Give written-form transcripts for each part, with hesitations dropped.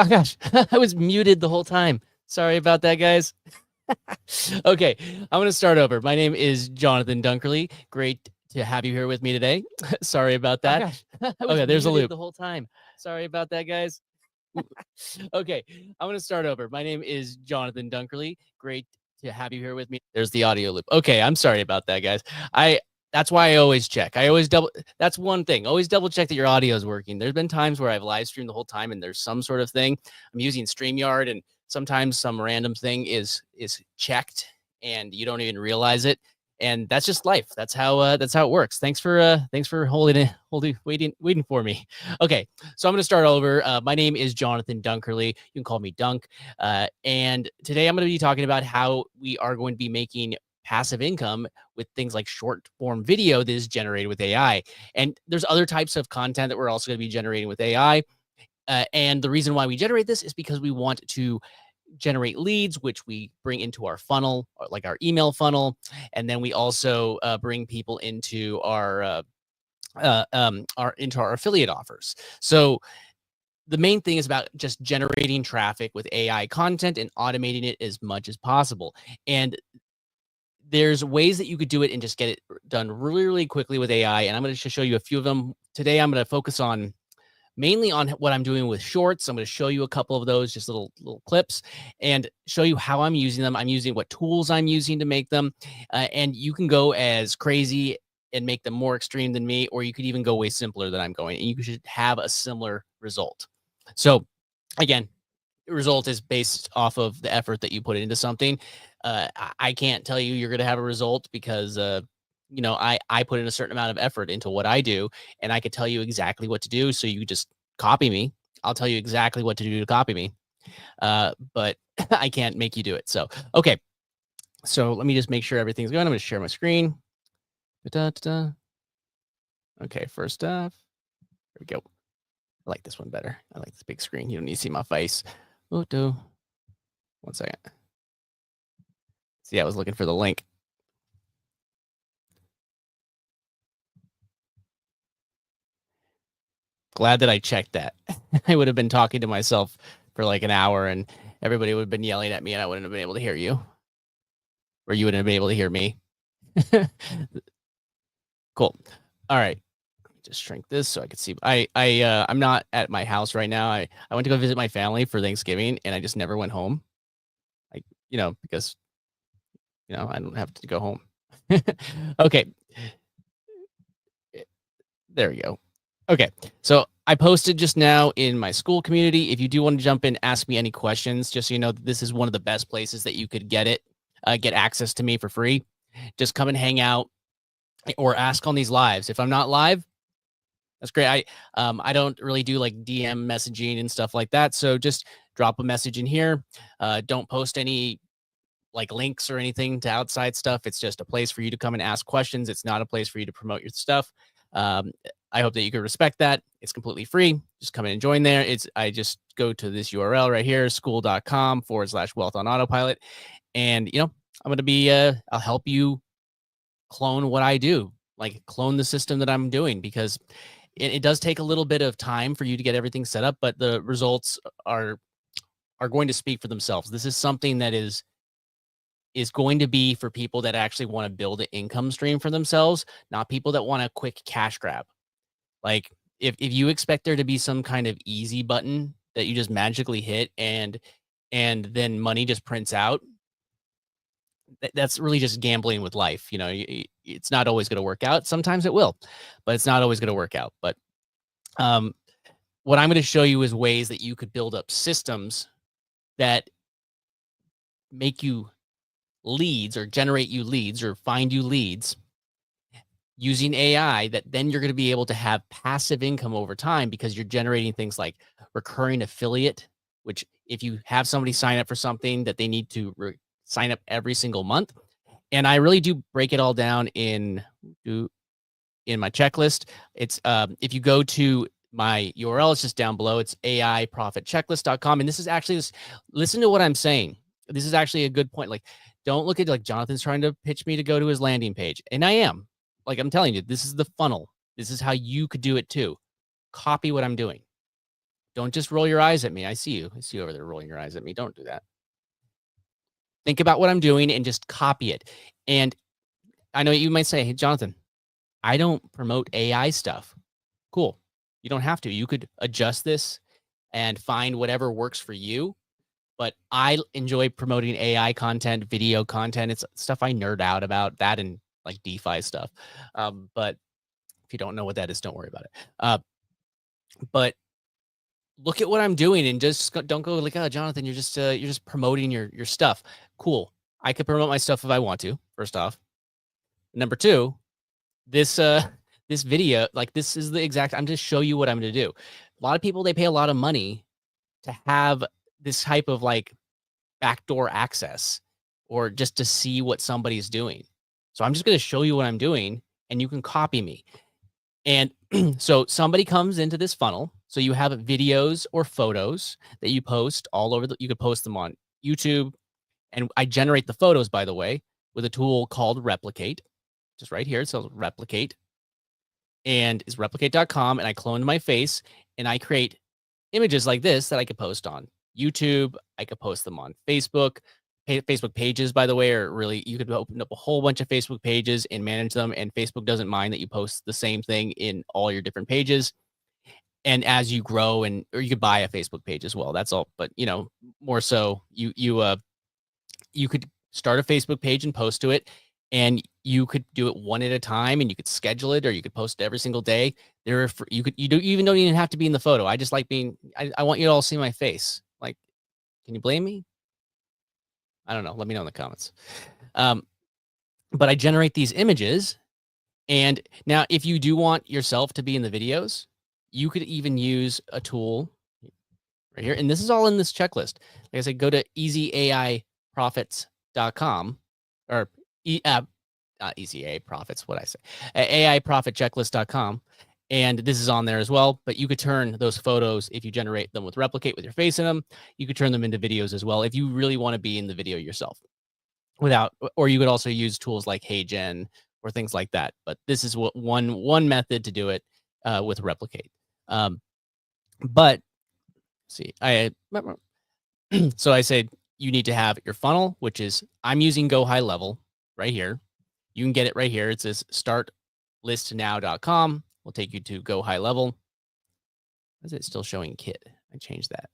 Oh gosh, I was muted the whole time. Sorry about that, guys. Okay, I'm going to start over. My name is Jonathan Dunkerley. Great to have you here with me today. Sorry about that. gosh, I was Okay, there's a muted loop the whole time. Sorry about that, guys. Okay, I'm going to start over. My name is Jonathan Dunkerley. Great to have you here with me. There's the audio loop. Okay, I'm sorry about that, guys. That's why I always check. I always double. That's one thing. Always double check that your audio is working. There's been times where I've live streamed the whole time and there's some sort of thing. I'm using StreamYard and sometimes some random thing is checked and you don't even realize it. And that's just life. That's how it works. Thanks for waiting for me. Okay, so I'm going to start over. My name is Jonathan Dunkerley. You can call me Dunk. And today I'm going to be talking about how we are going to be making passive income with things like short form video that is generated with AI. And there's other types of content that we're also going to be generating with AI. And the reason why we generate this is because we want to generate leads, which we bring into our funnel, like our email funnel. And then we also bring people into our affiliate offers. So the main thing is about just generating traffic with AI content and automating it as much as possible. And there's ways that you could do it and just get it done really, really quickly with AI. And I'm going to show you a few of them. Today, I'm going to focus on mainly on what I'm doing with shorts. I'm going to show you a couple of those, just little clips, and show you how I'm using them. I'm using what tools I'm using to make them. And you can go as crazy and make them more extreme than me, or you could even go way simpler than I'm going, and you should have a similar result. So again, the result is based off of the effort that you put into something. I can't tell you you're going to have a result because I put in a certain amount of effort into what I do, and I could tell you exactly what to do. So you just copy me. I'll tell you exactly what to do to copy me. But I can't make you do it. So, okay. So let me just make sure everything's going. I'm going to share my screen. Da-da-da-da. Okay. First off, there we go. I like this one better. I like this big screen. You don't need to see my face. One second. See, I was looking for the link. Glad that I checked that. I would have been talking to myself for like an hour and everybody would have been yelling at me and I wouldn't have been able to hear you. Or you wouldn't have been able to hear me. Cool. All right. Just shrink this so I could see. I'm not at my house right now. I went to go visit my family for Thanksgiving and I just never went home. Because I don't have to go home. Okay. There we go. Okay. So I posted just now in my school community. If you do want to jump in, ask me any questions, just so you know that this is one of the best places that you could get access to me for free. Just come and hang out or ask on these lives. If I'm not live, that's great. I don't really do like DM messaging and stuff like that. So just drop a message in here. Don't post any like links or anything to outside stuff. It's just a place for you to come and ask questions. It's not a place for you to promote your stuff. I hope that you can respect that. It's completely free. Just come in and join there. I just go to this URL right here, school.com/wealth on autopilot. And, I'm going to be, I'll help you clone what I do, like clone the system that I'm doing, because it does take a little bit of time for you to get everything set up, but the results are going to speak for themselves. This is something that is going to be for people that actually want to build an income stream for themselves, not people that want a quick cash grab. Like if you expect there to be some kind of easy button that you just magically hit and then money just prints out, that's really just gambling with life. It's not always going to work out. Sometimes it will, but it's not always going to work out. But what I'm going to show you is ways that you could build up systems that make you leads or generate you leads or find you leads using AI, that then you're going to be able to have passive income over time because you're generating things like recurring affiliate, which if you have somebody sign up for something that they need to sign up every single month. And I really do break it all down in my checklist. It's if you go to my URL, it's just down below. It's AIprofitchecklist.com. And this is actually listen to what I'm saying. This is actually a good point. Like, don't look at like Jonathan's trying to pitch me to go to his landing page. And I am. Like I'm telling you, this is the funnel. This is how you could do it too. Copy what I'm doing. Don't just roll your eyes at me. I see you. I see you over there rolling your eyes at me. Don't do that. Think about what I'm doing and just copy it. And I know you might say, "Hey, Jonathan, I don't promote AI stuff." Cool. You don't have to. You could adjust this and find whatever works for you. But I enjoy promoting AI content, video content. It's stuff I nerd out about, that and like DeFi stuff. But if you don't know what that is, don't worry about it. But look at what I'm doing and just don't go like, "Oh, Jonathan, you're just promoting your stuff." Cool. I could promote my stuff if I want to. First off, number two, this this video, like this is the exact. I'm just show you what I'm going to do. A lot of people, they pay a lot of money to have this type of like backdoor access or just to see what somebody's doing. So I'm just going to show you what I'm doing and you can copy me. And so somebody comes into this funnel. So you have videos or photos that you post all over you could post them on YouTube. And I generate the photos, by the way, with a tool called Replicate. Just right here. It says Replicate and is replicate.com. And I cloned my face and I create images like this that I could post on YouTube. I could post them on Facebook. Facebook pages, by the way, are really, you could open up a whole bunch of Facebook pages and manage them. And Facebook doesn't mind that you post the same thing in all your different pages. And as you grow or you could buy a Facebook page as well. That's all. But, more so you could start a Facebook page and post to it. And you could do it one at a time and you could schedule it or you could post it every single day. You don't even have to be in the photo. I just like I want you to all see my face. Like, can you blame me? I don't know. Let me know in the comments. But I generate these images. And now if you do want yourself to be in the videos, you could even use a tool right here. And this is all in this checklist. Like I said, go to easyaiprofits.com or not Easy AI Profits, what I say, AIProfitChecklist.com. And this is on there as well. But you could turn those photos, if you generate them with Replicate with your face in them, you could turn them into videos as well if you really want to be in the video yourself. Or you could also use tools like HeyGen or things like that. But this is what one method to do it with Replicate. But see, so I said you need to have your funnel, which is I'm using Go High Level right here. You can get it right here. It says startlistnow.com. We'll take you to Go High Level. Why is it still showing Kit? I changed that.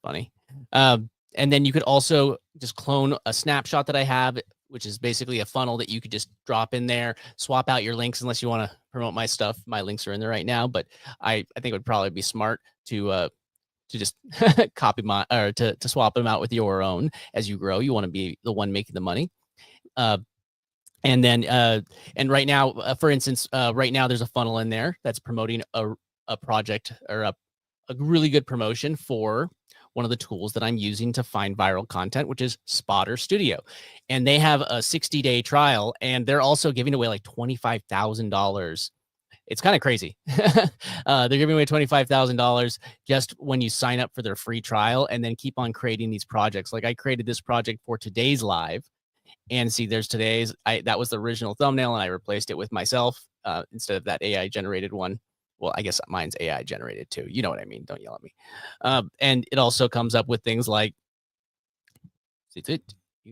Funny. And then you could also just clone a snapshot that I have, which is basically a funnel that you could just drop in there, swap out your links unless you want to promote my stuff. My links are in there right now, but I think it would probably be smart to just copy or to swap them out with your own as you grow. You want to be the one making the money. And then, and right now, for instance, right now there's a funnel in there that's promoting a project or a really good promotion for one of the tools that I'm using to find viral content, which is Spotter Studio. And they have a 60-day trial, and they're also giving away like $25,000. It's kind of crazy. They're giving away $25,000 just when you sign up for their free trial and then keep on creating these projects. Like I created this project for today's live. And see, there's today's, that was the original thumbnail and I replaced it with myself instead of that AI generated one. Well, I guess mine's AI generated too. You know what I mean? Don't yell at me. And it also comes up with things like, you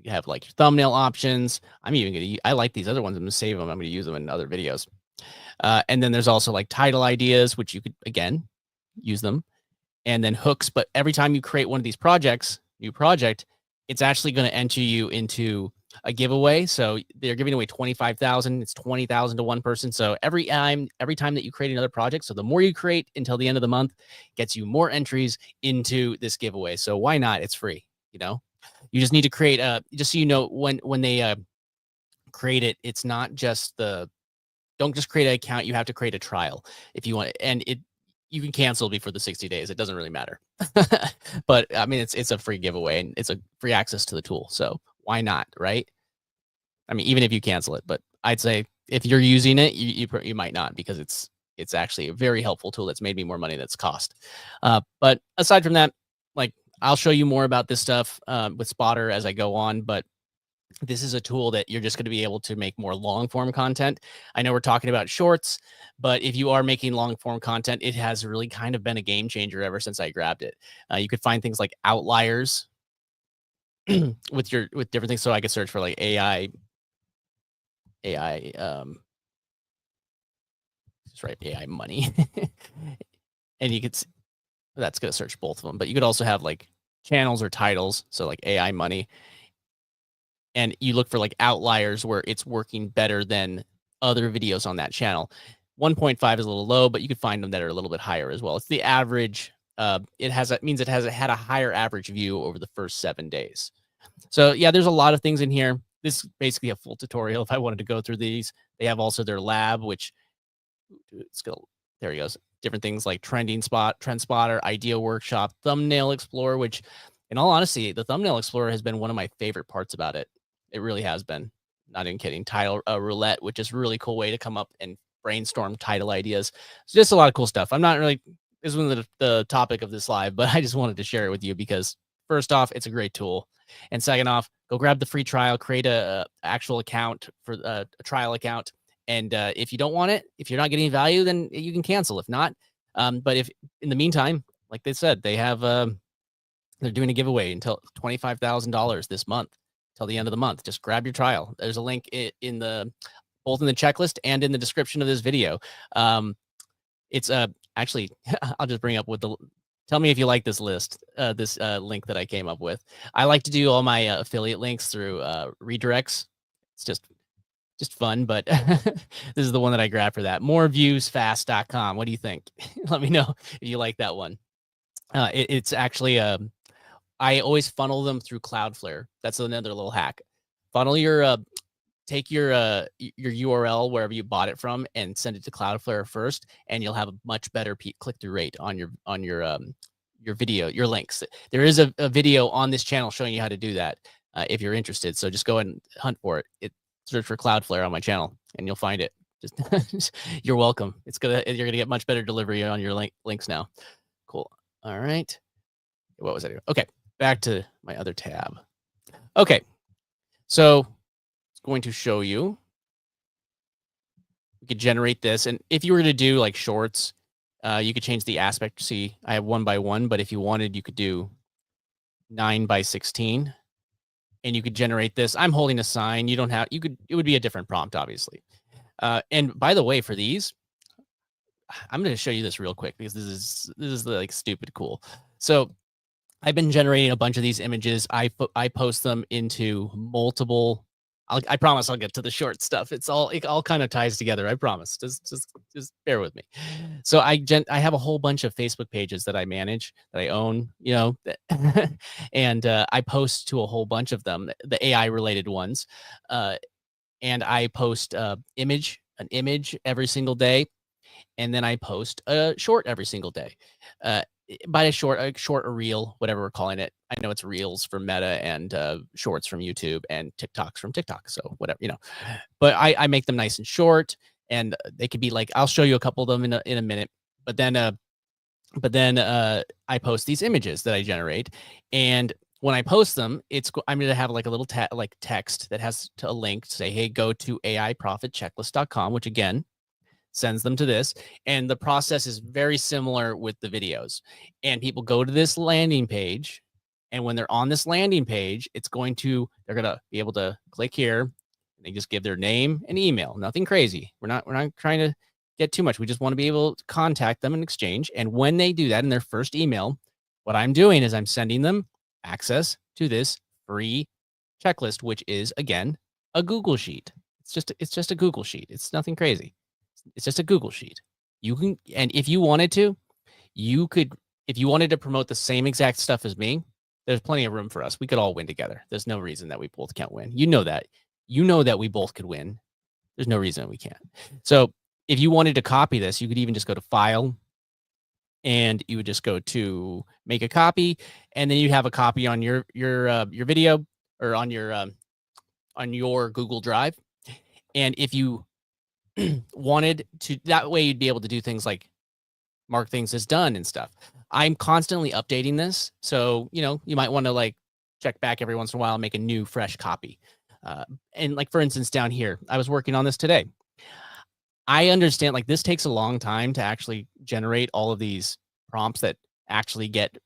have like your thumbnail options. I'm even going to, I like these other ones. I'm going to save them. I'm going to use them in other videos. And then there's also like title ideas, which you could, again, use them. And then hooks. But every time you create one of these projects, new project, it's actually going to enter you into a giveaway. So they're giving away 25,000. It's 20,000 to one person. So every time that you create another project, so the more you create until the end of the month gets you more entries into this giveaway. So why not? It's free. You just need to create just so you know, when they create it, it's not just don't just create an account. You have to create a trial if you want it. And you can cancel before the 60 days. It doesn't really matter. But I mean, it's a free giveaway and it's a free access to the tool. So why not, right? I mean, even if you cancel it, but I'd say if you're using it, you might not, because it's actually a very helpful tool that's made me more money than it's cost. But aside from that, like I'll show you more about this stuff with Spotter as I go on. But this is a tool that you're just going to be able to make more long form content. I know we're talking about shorts, but if you are making long form content, it has really kind of been a game changer ever since I grabbed it. You could find things like outliers with different things. So I could search for like AI, just write AI money, and you could that's going to search both of them. But you could also have like channels or titles, so like AI money, and you look for like outliers where it's working better than other videos on that channel. 1.5 is a little low, but you could find them that are a little bit higher as well. It's the average. It means it has had a higher average view over the first 7 days. So yeah, there's a lot of things in here. This is basically a full tutorial if I wanted to go through these. They have also their lab, which it's go there he goes. Different things like trend spotter, idea workshop, thumbnail explorer, which in all honesty, the thumbnail explorer has been one of my favorite parts about it. It really has been. Not even kidding. Title roulette, which is a really cool way to come up and brainstorm title ideas. It's just a lot of cool stuff. I'm not really this isn't the topic of this live, but I just wanted to share it with you because first off, it's a great tool. And second off, go grab the free trial, create a actual account for a trial account. And if you don't want it, if you're not getting value, then you can cancel. If not, but if in the meantime, like they said, they have they're doing a giveaway until $25,000 this month till the end of the month. Just grab your trial. There's a link in the both in the checklist and in the description of this video. It's actually I'll just bring up with the tell me if you like this list, this link that I came up with. I like to do all my affiliate links through redirects. It's just fun, but this is the one that I grabbed for that. Moreviewsfast.com. What do you think? Let me know if you like that one. It's actually I always funnel them through Cloudflare. That's another little hack. Funnel your take your URL wherever you bought it from and send it to Cloudflare first, and you'll have a much better click-through rate on your video, your links. There is a video on this channel showing you how to do that if you're interested. So just go and hunt for it. Search for Cloudflare on my channel and you'll find it. Just you're welcome. You're gonna get much better delivery on your links now. Cool. All right. What was I doing? Okay, back to my other tab. Okay, so it's going to show you. We could generate this, and if you were to do like shorts, you could change the aspect. See, I have 1:1, but if you wanted, you could do 9:16. And you could generate this. I'm holding a sign. You don't have, you could, it would be a different prompt, obviously. And by the way, for these, I'm going to show you this real quick because this is like stupid cool. So I've been generating a bunch of these images. I post them into multiple. I promise I'll get to the short stuff. It all kind of ties together. I promise. Just bear with me. So I have a whole bunch of Facebook pages that I manage, that I own, and I post to a whole bunch of them, the AI related ones, and I post an image every single day, and then I post a short every single day. By a short or reel, whatever we're calling it. I know it's reels from Meta and shorts from YouTube and TikToks from TikTok. So whatever, but I make them nice and short, and they could be like, I'll show you a couple of them in a minute, but then I post these images that I generate. And when I post them, I'm going to have like a little text that has a link to say, hey, go to AIprofitchecklist.com, which again, sends them to this. And the process is very similar with the videos. And people go to this landing page. And when they're on this landing page, they're going to be able to click here. And they just give their name and email. Nothing crazy. We're not trying to get too much. We just want to be able to contact them and exchange. And when they do that in their first email, what I'm doing is I'm sending them access to this free checklist, which is, again, a Google Sheet. It's just a Google Sheet. It's nothing crazy. It's just a Google Sheet. You can, and if you wanted to, if you wanted to promote the same exact stuff as me, there's plenty of room for us. We could all win together. There's no reason that we both can't win. You know that we both could win. There's no reason we can't. So if you wanted to copy this, you could even just go to File, and you would just go to Make a Copy, and then you have a copy on your video or on your Google Drive. And if you wanted to, that way you'd be able to do things like mark things as done and stuff. I'm constantly updating this, so you might want to like check back every once in a while and make a new fresh copy. And like, for instance, down here, I was working on this today. I understand like this takes a long time to actually generate all of these prompts that actually get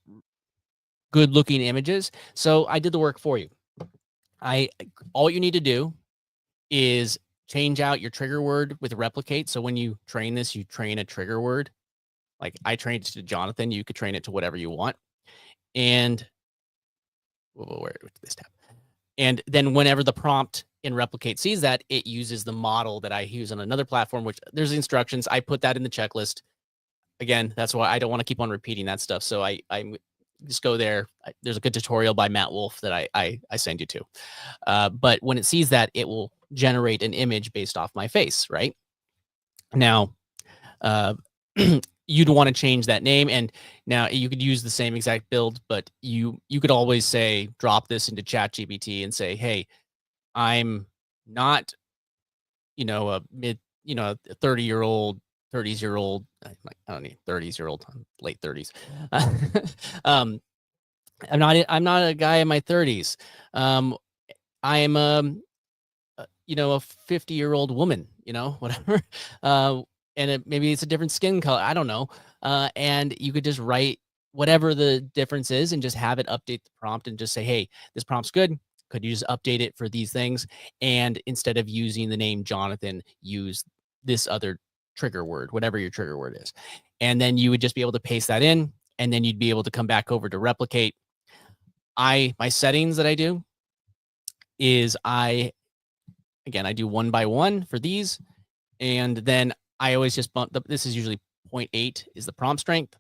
good looking images. So I did the work for you. I All you need to do is change out your trigger word with replicate. So when you train this, you train a trigger word. Like I trained it to Jonathan, you could train it to whatever you want. And where this tab? And then whenever the prompt in replicate sees that, it uses the model that I use on another platform, which there's instructions. I put that in the checklist. Again, that's why I don't want to keep on repeating that stuff. So I just go there. There's a good tutorial by Matt Wolf that I send you to. But when it sees that, it will generate an image based off my face, right? Now, uh, you'd want to change that name, and now you could use the same exact build, but you could always say drop this into ChatGPT and say, hey, I'm not, a mid, 30-year-old, 30s-year-old, I don't need 30s-year-old, late 30s. um, I'm not a guy in my 30s. Um, I am a 50-year-old woman, whatever. And maybe it's a different skin color. I don't know. And you could just write whatever the difference is and just have it update the prompt and just say, hey, this prompt's good. Could you just update it for these things? And instead of using the name Jonathan, use this other trigger word, whatever your trigger word is. And then you would just be able to paste that in, and then you'd be able to come back over to replicate. My settings that I do is again, I do 1 by 1 for these. And then I always just bump this is usually 0.8 is the prompt strength.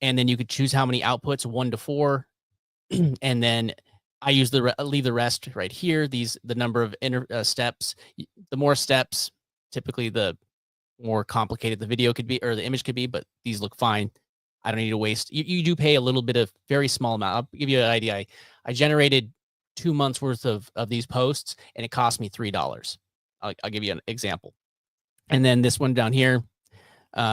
And then you could choose how many outputs, 1 to 4. And then I use leave the rest right here. The number of steps, the more steps, typically the more complicated the video could be, or the image could be, but these look fine. I don't need to waste. You do pay a little bit of very small amount. I'll give you an idea. I generated 2 months worth of these posts, and it cost me $3. I'll give you an example. And then this one down here,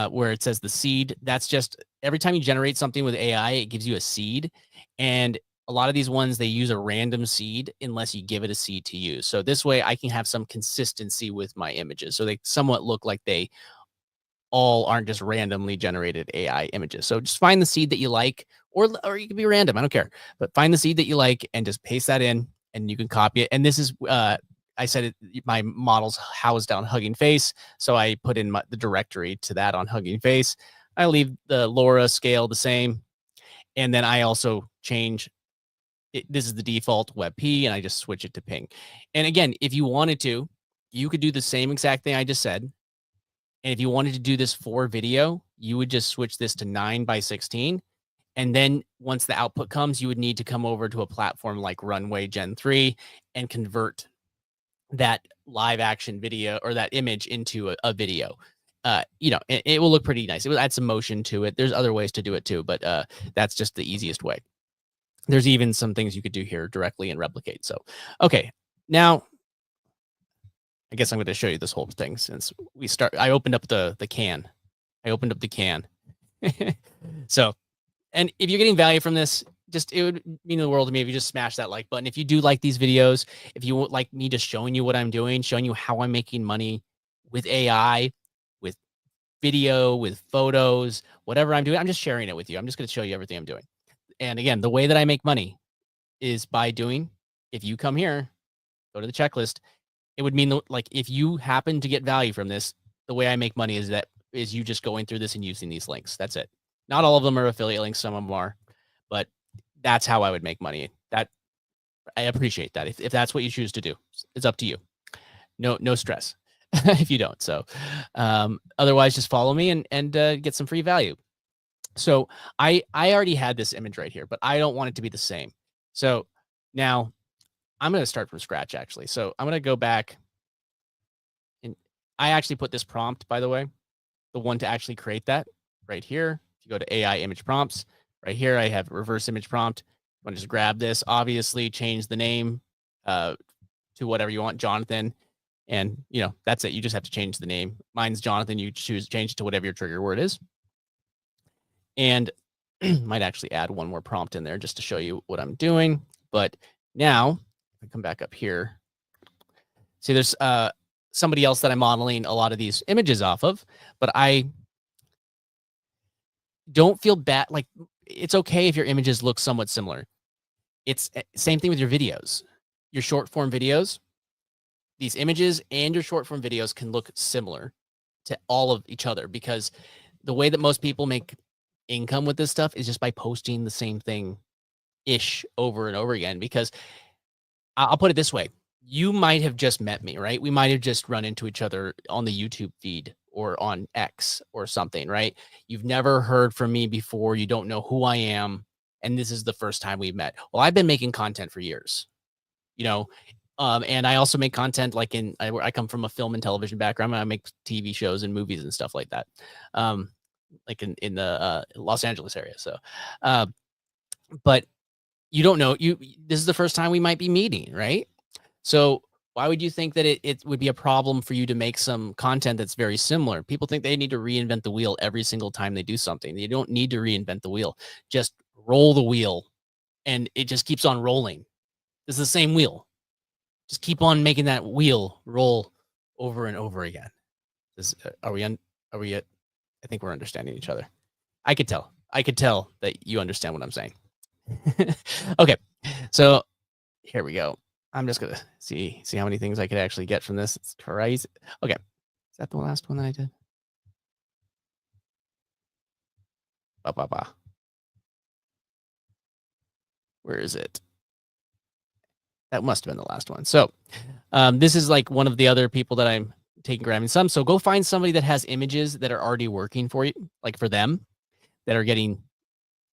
where it says the seed, that's just every time you generate something with AI, it gives you a seed. And a lot of these ones, they use a random seed unless you give it a seed to use. So this way I can have some consistency with my images. So they somewhat look like they all aren't just randomly generated AI images. So just find the seed that you like, or you can be random. I don't care, but find the seed that you like and just paste that in, and you can copy it. And this is, I said it, my model's housed on Hugging Face, so I put in the directory to that on Hugging Face. I leave the LoRa scale the same, and then I also change it. This is the default WebP, and I just switch it to ping. And again, if you wanted to, you could do the same exact thing I just said. And if you wanted to do this for video, you would just switch this to 9 by 16. And then once the output comes, you would need to come over to a platform like Runway Gen 3 and convert that live action video or that image into a video. It will look pretty nice. It will add some motion to it. There's other ways to do it too, but that's just the easiest way. There's even some things you could do here directly and replicate. So, okay, now I guess I'm going to show you this whole thing since I opened up the can. I opened up the can. So, and if you're getting value from this, it would mean the world to me if you just smash that like button. If you do like these videos, if you would like me just showing you what I'm doing, showing you how I'm making money with AI, with video, with photos, whatever I'm doing, I'm just sharing it with you. I'm just going to show you everything I'm doing. And again, the way that I make money is by if you come here, go to the checklist, it would mean like if you happen to get value from this, the way I make money is you just going through this and using these links. That's it. Not all of them are affiliate links. Some of them are, but that's how I would make money. That I appreciate that. If that's what you choose to do, it's up to you. No stress if you don't. So, otherwise just follow me and get some free value. So I already had this image right here, but I don't want it to be the same. So now I'm going to start from scratch actually. So I'm going to go back, and I actually put this prompt, by the way, the one to actually create that right here. If you go to AI image prompts right here, I have reverse image prompt. I'm going to just grab this, obviously change the name to whatever you want, Jonathan. And that's it. You just have to change the name. Mine's Jonathan. You change it to whatever your trigger word is. And might actually add one more prompt in there just to show you what I'm doing. But now I come back up here. See, there's somebody else that I'm modeling a lot of these images off of, but I don't feel bad. Like, it's okay if your images look somewhat similar. It's same thing with your videos, your short form videos. These images and your short form videos can look similar to all of each other because the way that most people make income with this stuff is just by posting the same thing ish over and over again. Because I'll put it this way. You might have just met me, right? We might have just run into each other on the YouTube feed or on X or something, right? You've never heard from me before. You don't know who I am. And this is the first time we've met. Well, I've been making content for years, you know, and I also make content like I come from a film and television background. I make TV shows and movies and stuff like that, like in the Los Angeles area. So, uh, but you don't know this is the first time we might be meeting, right? So why would you think that it would be a problem for you to make some content that's very similar? People think they need to reinvent the wheel every single time they do something. You don't need to reinvent the wheel. Just roll the wheel and it just keeps on rolling. It's the same wheel. Just keep on making that wheel roll over and over again. Are we at, I think we're understanding each other. I could tell. I could tell that you understand what I'm saying. Okay. So here we go. I'm just gonna see how many things I could actually get from this. It's crazy. Okay. Is that the last one that I did? Ba, ba, ba. Where is it? That must have been the last one. So this is like one of the other people that I'm grabbing some. So go find somebody that has images that are already working for you, like for them, that are getting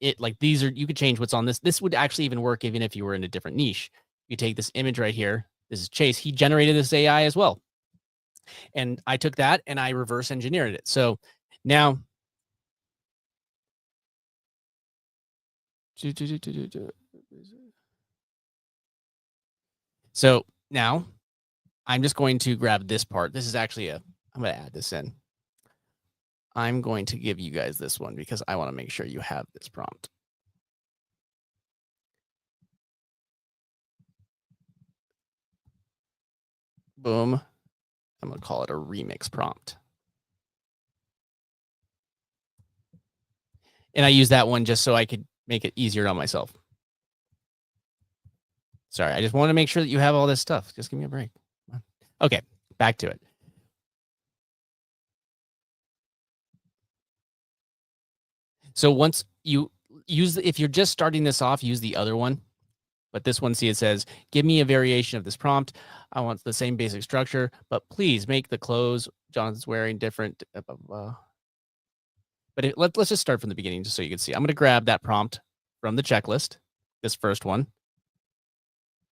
it. Like these are, you could change what's on this. This would actually even work even if you were in a different niche. You take this image right here. This is Chase. He generated this AI as well. And I took that and I reverse engineered it. So now, so now I'm just going to grab this part. This is actually I'm going to add this in. I'm going to give you guys this one because I want to make sure you have this prompt. Boom. I'm going to call it a remix prompt. And I use that one just so I could make it easier on myself. Sorry, I just want to make sure that you have all this stuff. Just give me a break. Okay, back to it. So once you use, if you're just starting this off, use the other one. But this one, see, it says, give me a variation of this prompt. I want the same basic structure, but please make the clothes Jonathan's wearing different. But let's just start from the beginning just so you can see. I'm going to grab that prompt from the checklist, this first one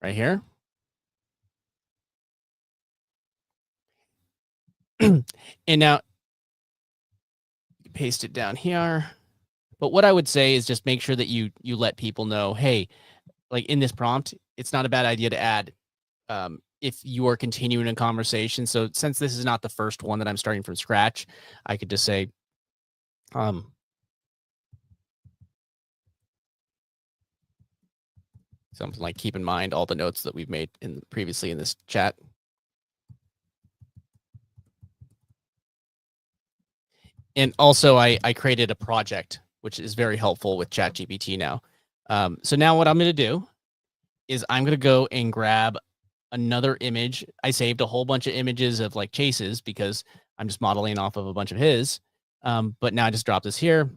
right here. And now paste it down here. But what I would say is just make sure that you let people know, hey, like in this prompt, it's not a bad idea to add if you are continuing a conversation. So since this is not the first one that I'm starting from scratch, I could just say, something like, keep in mind all the notes that we've made previously in this chat. And also I created a project, which is very helpful with ChatGPT now. So now what I'm going to do is I'm going to go and grab another image. I saved a whole bunch of images of like Chase's because I'm just modeling off of a bunch of his. But now I just drop this here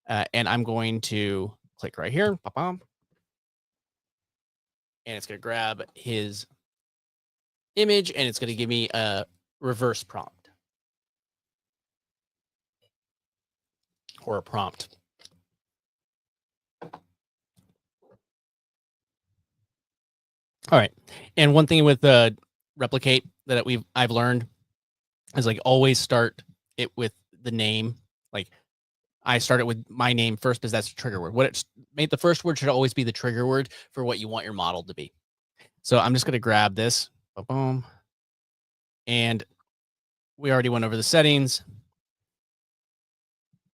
and I'm going to click right here. And it's going to grab his image and it's going to give me a reverse prompt or a prompt. All right. And one thing with the replicate that I've learned is like always start it with the name. Like I start it with my name first because that's the trigger word. What it's made, the first word should always be the trigger word for what you want your model to be. So I'm just going to grab this. Boom. And we already went over the settings,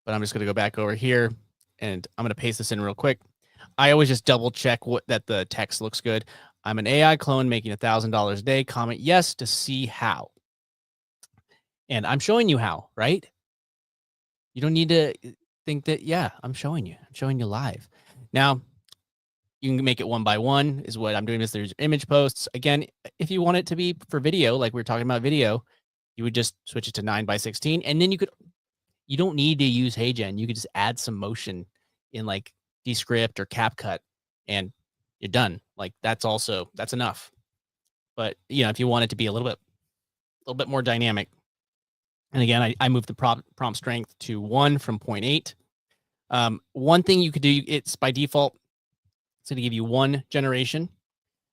but I'm just going to go back over here and I'm going to paste this in real quick. I always just double check that the text looks good. I'm an AI clone making $1,000 a day. Comment yes to see how. And I'm showing you how, right? You don't need to think that, yeah, I'm showing you live. Now, you can make it one by one is what I'm doing. Is there's image posts. Again, if you want it to be for video, like we were talking about video, you would just switch it to 9:16. And then you don't need to use HeyGen. You could just add some motion in like Descript or CapCut and you're done. Like that's enough. But if you want it to be a little bit more dynamic. And again, I moved the prompt strength to 1 from 0.8. One thing you could do, it's by default, it's going to give you 1 generation,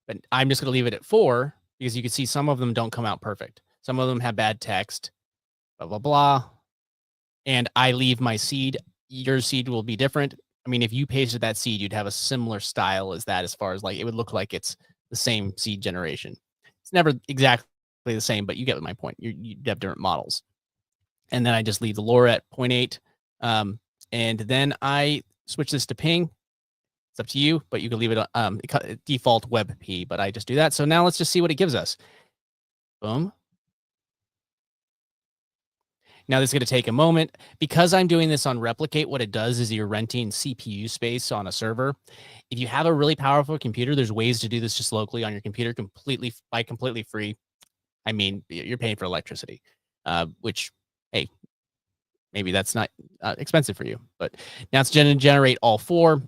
but I'm just going to leave it at 4 because you can see some of them don't come out perfect. Some of them have bad text, blah, blah, blah. And I leave my seed. Your seed will be different. I mean, if you pasted that seed, you'd have a similar style as that, as far as like, it would look like it's the same seed generation. It's never exactly the same, but you get my point. You have different models. And then I just leave the lore at 0.8. And then I switch this to ping. It's up to you, but you can leave it default WebP, but I just do that. So now let's just see what it gives us. Boom. Now this is going to take a moment. Because I'm doing this on Replicate, what it does is you're renting CPU space on a server. If you have a really powerful computer, there's ways to do this just locally on your computer completely free. I mean, you're paying for electricity, which, hey, maybe that's not expensive for you. But now it's going to generate all 4.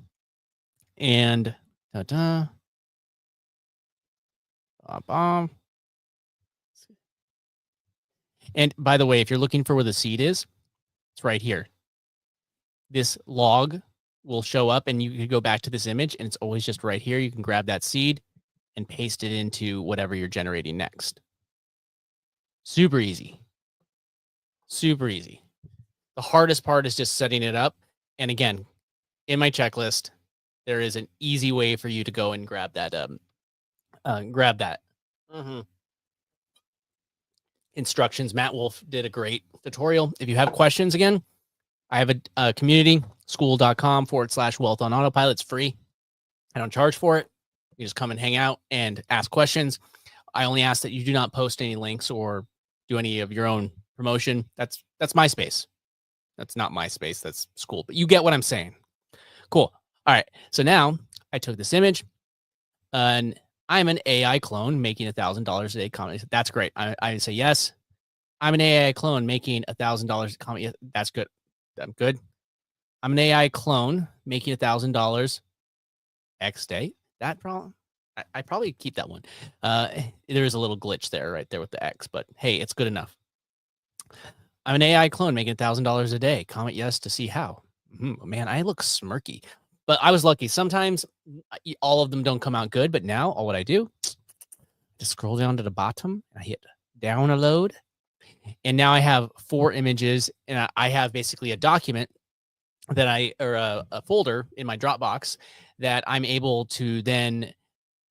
And ta-da. And by the way, if you're looking for where the seed is, it's right here. This log will show up and you can go back to this image and it's always just right here. You can grab that seed and paste it into whatever you're generating next. Super easy. Super easy. The hardest part is just setting it up. And again, in my checklist, there is an easy way for you to go and grab that. Instructions. Matt Wolf did a great tutorial. If you have questions, again, I have a community, school.com/wealth on autopilot. It's free. I don't charge for it. You just come and hang out and ask questions. I only ask that you do not post any links or do any of your own promotion. That's my space. That's not my space. That's school. But you get what I'm saying. Cool. All right. So now I took this image and I'm an AI clone making $1,000 a day. Comment. That's great. I say yes. I'm an AI clone making $1,000. Comment. Yes, that's good. I'm good. I'm an AI clone making $1,000 X day. That problem. I probably keep that one. There is a little glitch there, right there with the X, but hey, it's good enough. I'm an AI clone making $1,000 a day. Comment yes to see how. Man, I look smirky, but I was lucky. Sometimes all of them don't come out good, but now all what I do, just scroll down to the bottom. I hit download, and now I have 4 images, and I have basically a document that a folder in my Dropbox that I'm able to then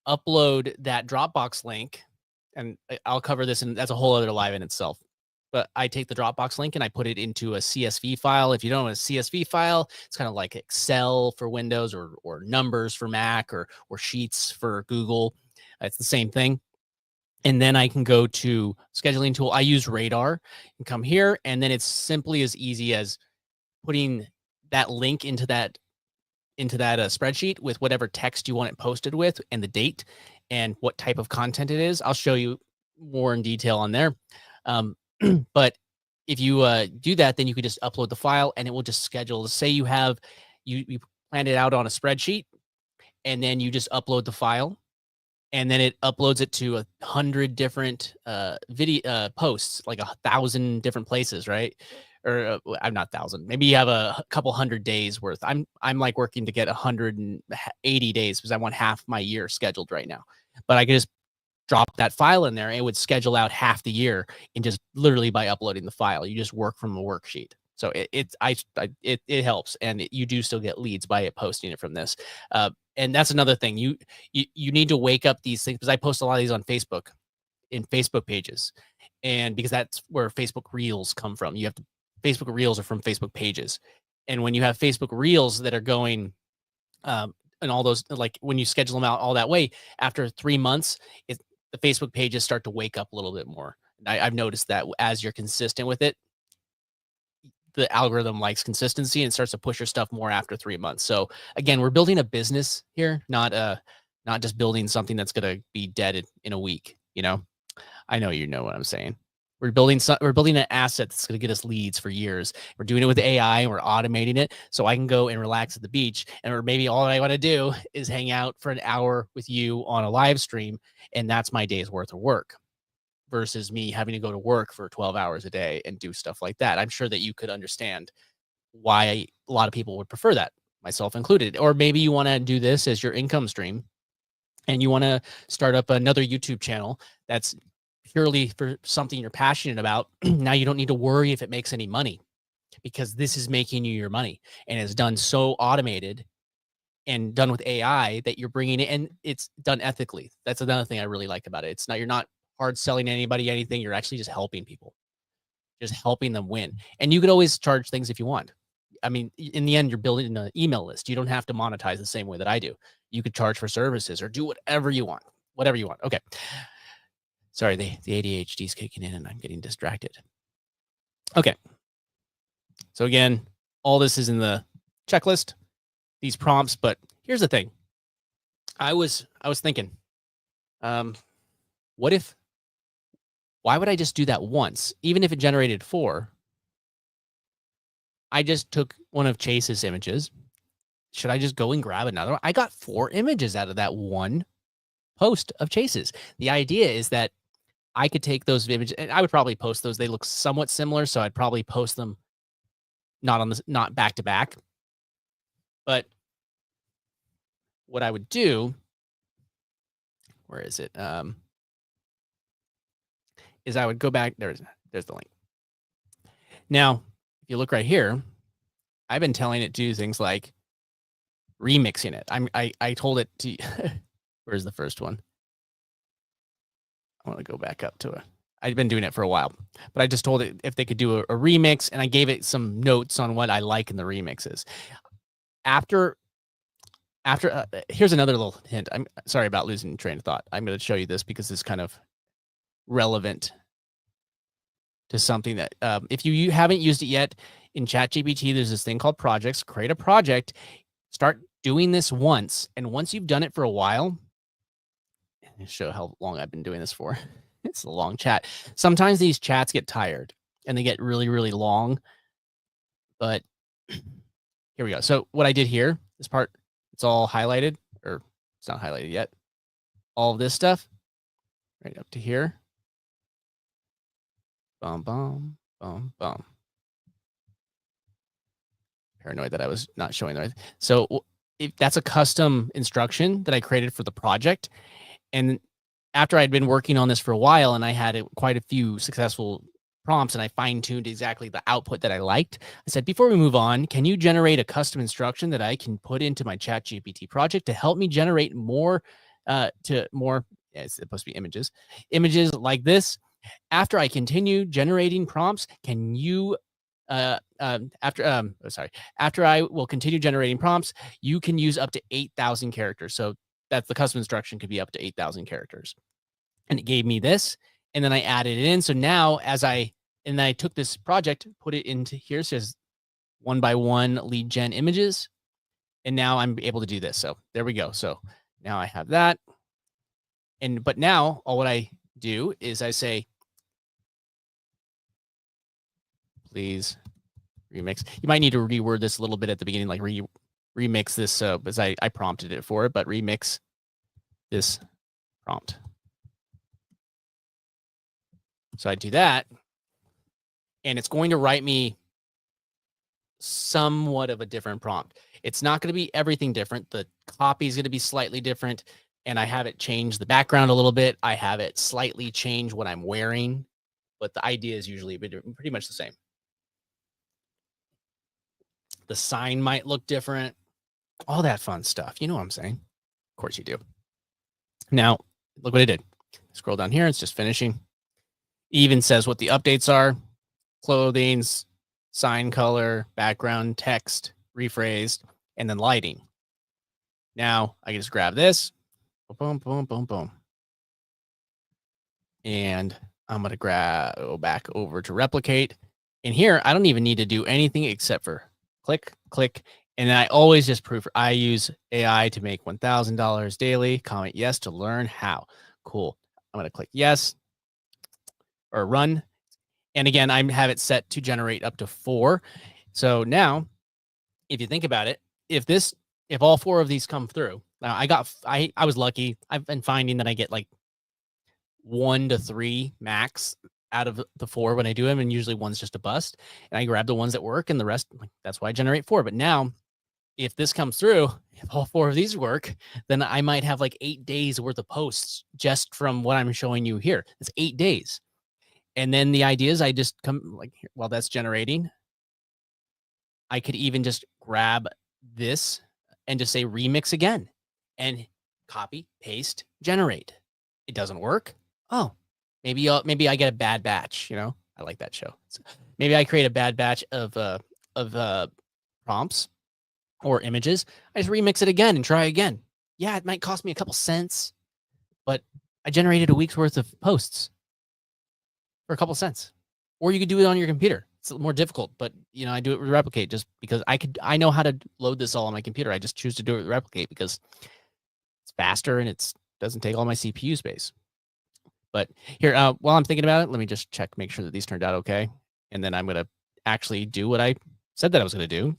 upload that Dropbox link, and I'll cover this, and that's a whole other live in itself. But I take the Dropbox link and I put it into a CSV file. If you don't know what a CSV file, it's kind of like Excel for Windows or Numbers for Mac or Sheets for Google. It's the same thing. And then I can go to scheduling tool. I use Radar and come here, and then it's simply as easy as putting that link into that spreadsheet with whatever text you want it posted with and the date and what type of content it is. I'll show you more in detail on there. But if you do that, then you can just upload the file and it will just schedule. Say you have, you planned it out on a spreadsheet and then you just upload the file and then it uploads it to 100 different video posts, like 1,000 different places, right? Or I'm not 1,000. Maybe you have a couple 100 days worth. I'm like working to get 180 days because I want half my year scheduled right now. But I could just drop that file in there and it would schedule out half the year and just literally by uploading the file. You just work from a worksheet. So it helps, and you do still get leads by posting it from this. And that's another thing. You need to wake up these things, because I post a lot of these on Facebook, in Facebook pages, and because that's where Facebook Reels come from. You have to Facebook Reels are from Facebook pages, and when you have Facebook Reels that are going and all those, like when you schedule them out all that way, after 3 months, the Facebook pages start to wake up a little bit more. I've noticed that as you're consistent with it, the algorithm likes consistency and starts to push your stuff more after 3 months. So again, we're building a business here, not just building something that's gonna be dead in a week. I know you know what I'm saying. We're building an asset that's gonna get us leads for years. We're doing it with AI and we're automating it so I can go and relax at the beach. Or maybe all I want to do is hang out for an hour with you on a live stream, and that's my day's worth of work versus me having to go to work for 12 hours a day and do stuff like that. I'm sure that you could understand why a lot of people would prefer that, myself included. Or maybe you want to do this as your income stream and you want to start up another YouTube channel that's purely for something you're passionate about. Now you don't need to worry if it makes any money because this is making you your money, and it's done so automated and done with AI that you're bringing it, and it's done ethically. That's another thing I really like about it. You're not hard selling anybody anything. You're actually just helping people, just helping them win. And you could always charge things if you want. I mean, in the end, you're building an email list. You don't have to monetize the same way that I do. You could charge for services or do whatever you want, whatever you want. Okay. Sorry, the ADHD is kicking in and I'm getting distracted. Okay. So again, all this is in the checklist, these prompts, but here's the thing. I was thinking, why would I just do that once? Even if it generated 4, I just took one of Chase's images. Should I just go and grab another one? I got 4 images out of that one post of Chase's. The idea is that I could take those images and I would probably post those. They look somewhat similar, so I'd probably post them not back to back. But what I would do, where is it? Is I would go back. There's the link. Now, if you look right here, I've been telling it to do things like remixing it. I told it to. Where's the first one? I want to go back up to it. I've been doing it for a while, but I just told it if they could do a remix, and I gave it some notes on what I like in the remixes. After, here's another little hint. I'm sorry about losing train of thought. I'm going to show you this because it's kind of relevant to something that if you haven't used it yet in ChatGPT, there's this thing called projects. Create a project, start doing this once, and once you've done it for a while, I'll show how long I've been doing this for. It's a long chat. Sometimes these chats get tired and they get really, really long. But here we go. So what I did here, this part, it's all highlighted, or it's not highlighted yet. All of this stuff, right up to here. Bum, bum, bum, bum. Paranoid that I was not showing the right. So if that's a custom instruction that I created for the project. And after I'd been working on this for a while and I had quite a few successful prompts and I fine-tuned exactly the output that I liked, I said, before we move on, can you generate a custom instruction that I can put into my ChatGPT project to help me generate more, it's supposed to be images like this? After I continue generating prompts, can you, after I will continue generating prompts, you can use up to 8,000 characters. So that's the custom instruction could be up to 8,000 characters. And it gave me this, and then I added it in. So now I took this project, put it into here, says 1x1 lead gen images. And now I'm able to do this. So there we go. So now I have that. But now all what I do is I say, please remix. You might need to reword this a little bit at the beginning, like remix this because I prompted it for it, but remix this prompt. So I do that, and it's going to write me somewhat of a different prompt. It's not going to be everything different. The copy is going to be slightly different, and I have it change the background a little bit. I have it slightly change what I'm wearing, but the idea is usually pretty much the same. The sign might look different, all that fun stuff. You know what I'm saying? Of course you do. Now, look what I did. Scroll down here. It's just finishing. Even says what the updates are: clothing's, sign color, background, text, rephrased, and then lighting. Now I can just grab this, boom, boom, boom, boom. And I'm going to go back over to replicate. And here, I don't even need to do anything except for click, click. And I always just proof. I use AI to make $1,000 daily. Comment yes to learn how. Cool. I'm going to click yes or run. And again, I have it set to generate up to 4. So now, if you think about it, if all 4 of these come through, now I was lucky. I've been finding that I get like 1 to 3 max out of the 4 when I do them, and usually one's just a bust. And I grab the ones that work, and the rest, that's why I generate 4. But now, if this comes through, if all 4 of these work, then I might have like 8 days worth of posts just from what I'm showing you here. It's 8 days. And then the idea is I just come like while that's generating, I could even just grab this and just say remix again and copy, paste, generate. It doesn't work. Oh, maybe I get a bad batch. I like that show. So maybe I create a bad batch of prompts or images. I just remix it again and try again. Yeah, it might cost me a couple cents, but I generated a week's worth of posts for a couple cents. Or you could do it on your computer. It's more difficult, but I do it with Replicate just because I know how to load this all on my computer. I just choose to do it with Replicate because it's faster and it doesn't take all my CPU space. But here, while I'm thinking about it, let me just make sure that these turned out okay. And then I'm going to actually do what I said that I was going to do.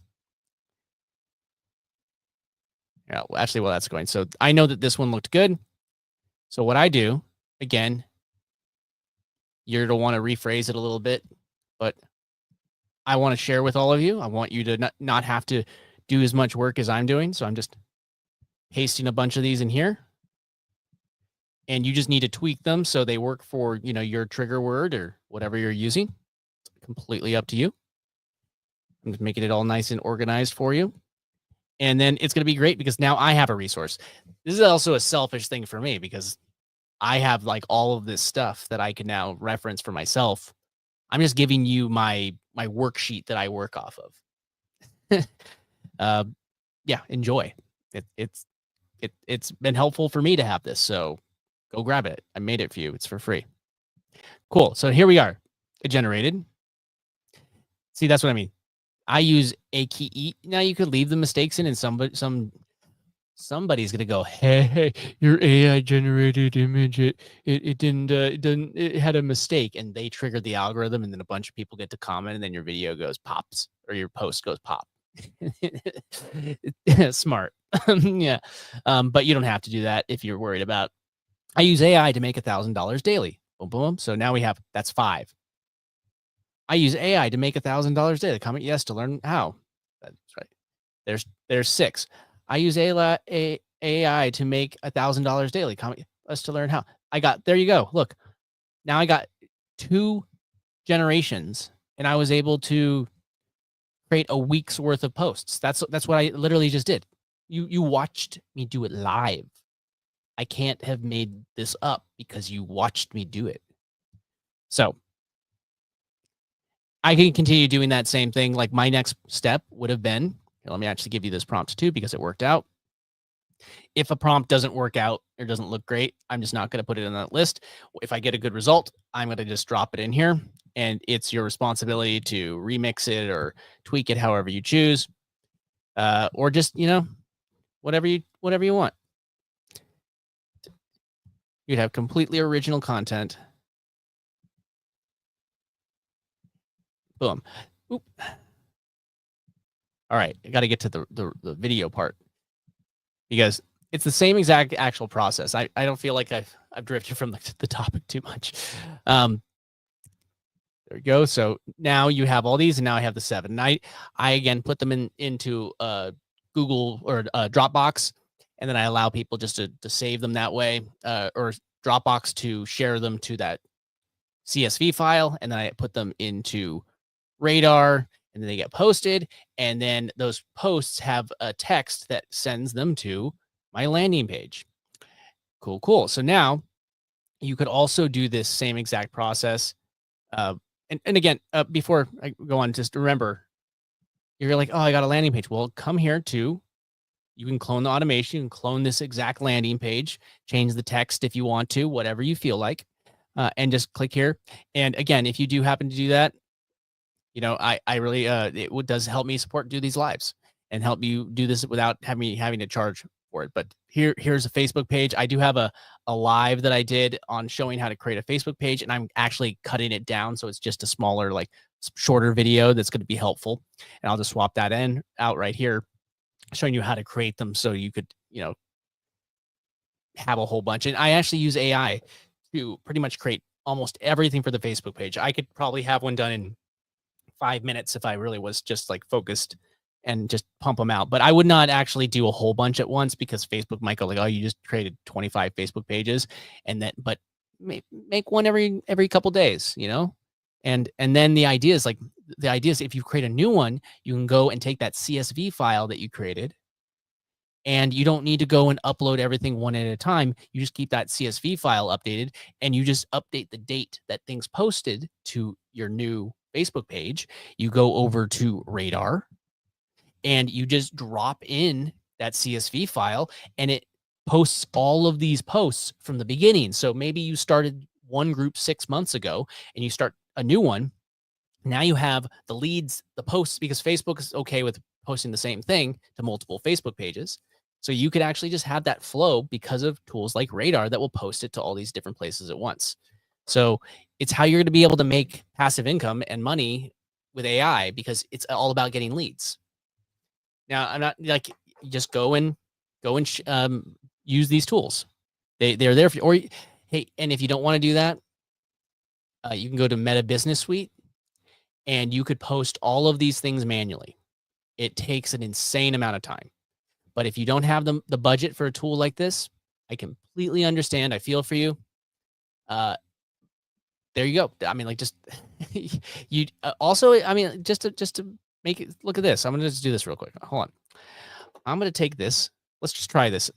Yeah, well, actually, while that's going, so I know that this one looked good. So what I do, again, you're going to want to rephrase it a little bit, but I want to share with all of you. I want you to not have to do as much work as I'm doing. So I'm just pasting a bunch of these in here. And you just need to tweak them so they work for, your trigger word or whatever you're using. It's completely up to you. I'm just making it all nice and organized for you. And then it's going to be great because now I have a resource. This is also a selfish thing for me because I have like all of this stuff that I can now reference for myself. I'm just giving you my worksheet that I work off of. Yeah, enjoy. It's been helpful for me to have this. So go grab it. I made it for you. It's for free. Cool. So here we are. It generated. See, that's what I mean. I use a key. Now you could leave the mistakes in, and somebody's going to go, hey, your AI generated image. It had a mistake, and they triggered the algorithm, and then a bunch of people get to comment, and then your video pops, or your post goes pop. Smart. Yeah. But you don't have to do that if you're worried about. I use AI to make $1,000 daily. Boom, boom. So now that's 5. I use AI to make $1,000 daily. Comment yes to learn how. That's right. There's 6. I use AI to make $1,000 daily. Comment yes to learn how. There you go. Look, now I got 2 generations, and I was able to create a week's worth of posts. That's what I literally just did. You watched me do it live. I can't have made this up because you watched me do it. So I can continue doing that same thing. Like my next step would have been, let me actually give you this prompt too, because it worked out. If a prompt doesn't work out or doesn't look great, I'm just not going to put it in that list. If I get a good result, I'm going to just drop it in here, and it's your responsibility to remix it or tweak it however you choose, or just, whatever you want. You'd have completely original content. Boom. Oop. All right, I got to get to the video part because it's the same exact actual process. I don't feel like I've drifted from the topic too much. There we go. So now you have all these, and now I have the 7. And I again put them into Google or Dropbox, and then I allow people just to save them that way, or Dropbox to share them to that CSV file, and then I put them into Radar, and then they get posted, and then those posts have a text that sends them to my landing page. Cool. So now you could also do this same exact process. And again, before I go on, just remember, you're like, oh, I got a landing page. Well, come here to You can clone the automation, you can clone this exact landing page, change the text if you want to, whatever you feel like, and just click here. And again, if you do happen to do that, I really does help me do these lives and help you do this without having to charge for it. But here's a Facebook page. I do have a live that I did on showing how to create a Facebook page, and I'm actually cutting it down so it's just a smaller, like shorter video that's going to be helpful. And I'll just swap that out right here, showing you how to create them so you could, have a whole bunch. And I actually use AI to pretty much create almost everything for the Facebook page. I could probably have one done in 5 minutes if I really was just like focused and just pump them out. But I would not actually do a whole bunch at once because Facebook might go like, oh, you just created 25 Facebook pages, and then but make one every couple days, and then the idea is if you create a new one, you can go and take that CSV file that you created, and you don't need to go and upload everything one at a time. You just keep that CSV file updated, and you just update the date that things posted to your new Facebook page. You go over to Radar and you just drop in that CSV file, and it posts all of these posts from the beginning. So maybe you started one group 6 months ago and you start a new one. Now you have the leads, the posts, because Facebook is okay with posting the same thing to multiple Facebook pages. So you could actually just have that flow because of tools like Radar that will post it to all these different places at once. So it's how you're going to be able to make passive income and money with AI, because it's all about getting leads. Now, I'm not like, just go and use these tools. They're there for you. Or hey, and if you don't want to do that, you can go to Meta Business Suite, and you could post all of these things manually. It takes an insane amount of time. But if you don't have the budget for a tool like this, I completely understand. I feel for you. There you go. I mean, like, just you also, I mean, just to make it, look at this. I'm going to just do this real quick. Hold on. I'm going to take this. Let's just try this.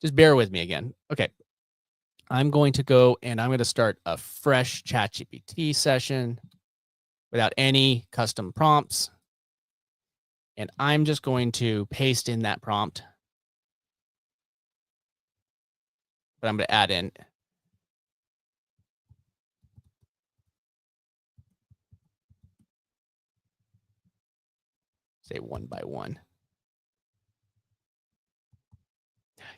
Just bear with me again. Okay. I'm going to go and I'm going to start a fresh ChatGPT session without any custom prompts. And I'm just going to paste in that prompt. But I'm going to add in. Say one by one.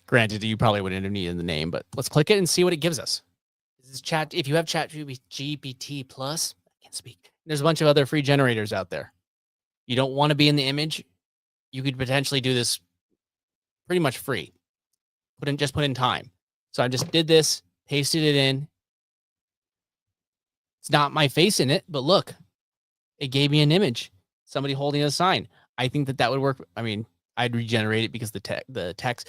Granted, you probably wouldn't have needed the name, but let's click it and see what it gives us. This is chat. If you have ChatGPT Plus, I can't speak. There's a bunch of other free generators out there. You don't want to be in the image. You could potentially do this pretty much free. Just put in time. So I just did this, pasted it in. It's not my face in it, but look, it gave me an image. Somebody holding a sign. I think that would work. I mean, I'd regenerate it because the text.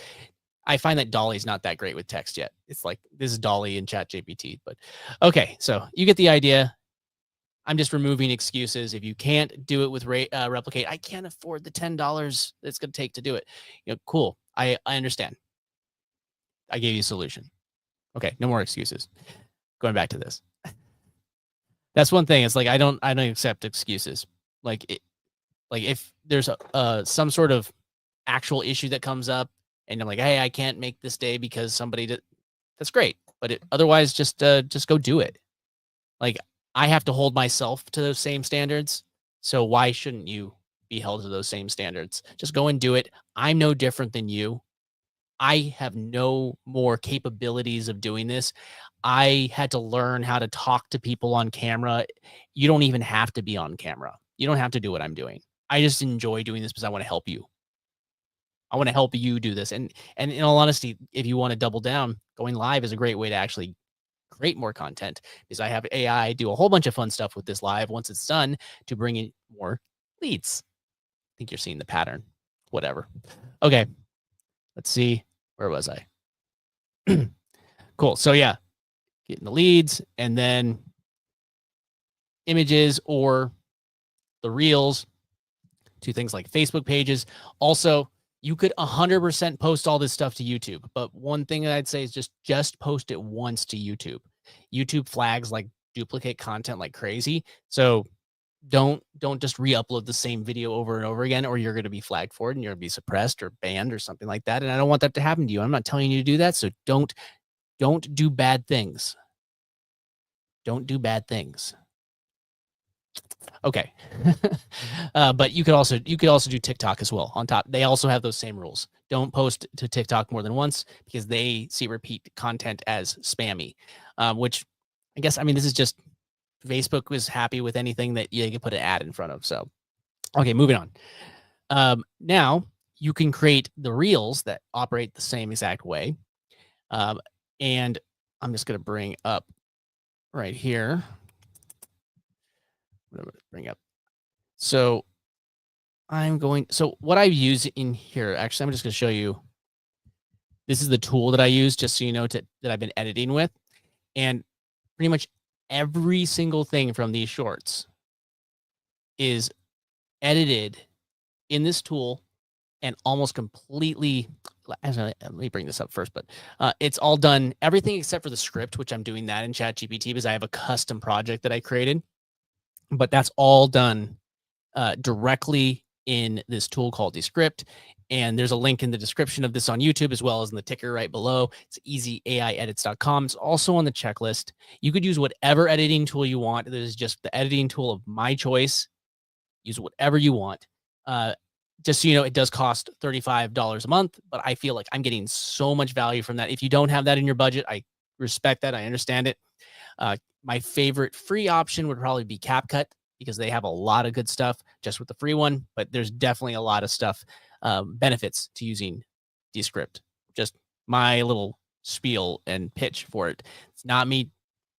I find that Dolly's not that great with text yet. It's like, this is Dolly in ChatGPT, but okay. So you get the idea. I'm just removing excuses. If you can't do it with Replicate, I can't afford the $10 it's going to take to do it. Cool. I understand. I gave you a solution. Okay, no more excuses. Going back to this. That's one thing. It's like, I don't accept excuses. Like if there's some sort of actual issue that comes up, and I'm like, hey, I can't make this day because somebody did. That's great, but otherwise, just go do it. Like, I have to hold myself to those same standards, so why shouldn't you be held to those same standards? Just go and do it. I'm no different than you. I have no more capabilities of doing this. I had to learn how to talk to people on camera. You don't even have to be on camera. You don't have to do what I'm doing. I just enjoy doing this because I want to help you. I want to help you do this. And in all honesty, if you want to double down, going live is a great way to actually create more content, because I have AI do a whole bunch of fun stuff with this live once it's done to bring in more leads. I think you're seeing the pattern. Whatever. Okay. Let's see. Where was I? Cool. So yeah, getting the leads, and then images or the reels to things like Facebook pages. Also, you could 100% post all this stuff to YouTube. But one thing that I'd say is just post it once to YouTube. YouTube flags like duplicate content like crazy. So Don't just re-upload the same video over and over again, or you're going to be flagged for it and you're going to be suppressed or banned or something like that. And I don't want that to happen to you. I'm not telling you to do that. So don't do bad things. Don't do bad things. Okay. But you could also do TikTok as well on top. They also have those same rules. Don't post to TikTok more than once because they see repeat content as spammy. Which I guess, I mean, this is just Facebook was happy with anything that you could put an ad in front of. So okay, moving on. Now you can create the reels that operate the same exact way. And I'm just going to bring up right here. What am I gonna bring up? So so what I use in here, actually, I'm just going to show you. This is the tool that I use, just so you know, that I've been editing with. And pretty much every single thing from these shorts is edited in this tool and almost completely. Let me bring this up first, but it's all done, everything except for the script, which I'm doing that in ChatGPT because I have a custom project that I created. But that's all done directly in this tool called Descript. And there's a link in the description of this on YouTube as well as in the ticker right below. It's easyaiedits.com. It's also on the checklist. You could use whatever editing tool you want. This is just the editing tool of my choice. Use whatever you want. Just so you know, it does cost $35 a month, but I feel like I'm getting so much value from that. If you don't have that in your budget, I respect that. I understand it. My favorite free option would probably be CapCut because they have a lot of good stuff just with the free one, but there's definitely a lot of stuff, benefits to using Descript. Just my little spiel and pitch for it. It's not me.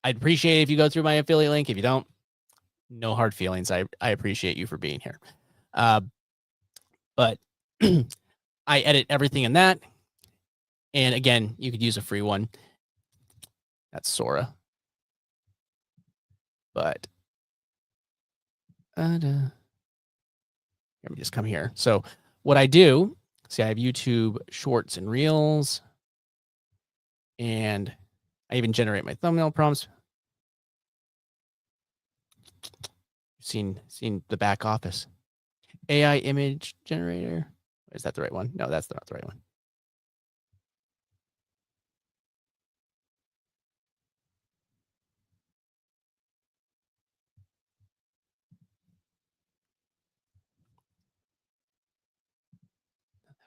I'd appreciate it if you go through my affiliate link. If you don't, no hard feelings. I appreciate you for being here. But I edit everything in that. And again, you could use a free one. That's Sora. But let me just come here. So what I do, see, I have YouTube Shorts and Reels, and I even generate my thumbnail prompts. Seen the back office. AI image generator. Is that the right one? No, that's not the right one.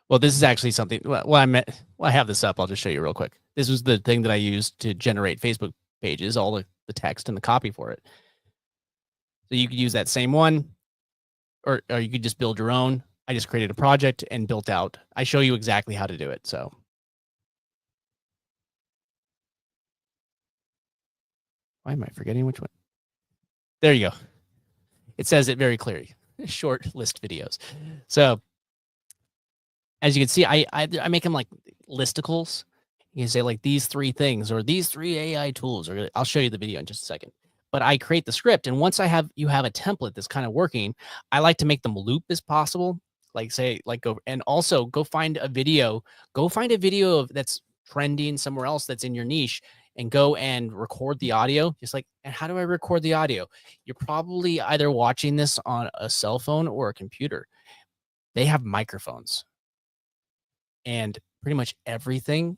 Well, this is actually something. I have this up. I'll just show you real quick. This was the thing that I used to generate Facebook pages, all the text and the copy for it. So you could use that same one, or you could just build your own. I just created a project and built out. I show you exactly how to do it. So why am I forgetting which one? There you go. It says it very clearly. Short list videos. So as you can see, I make them like listicles. You can say like these 3 things or these 3 AI tools, or I'll show you the video in just a second. But I create the script, and once you have a template that's kind of working, I like to make them loop as possible. Like say, like go and also go find a video. Go find a video that's trending somewhere else that's in your niche, and go and record the audio. Just like, and how do I record the audio? You're probably either watching this on a cell phone or a computer. They have microphones, and pretty much everything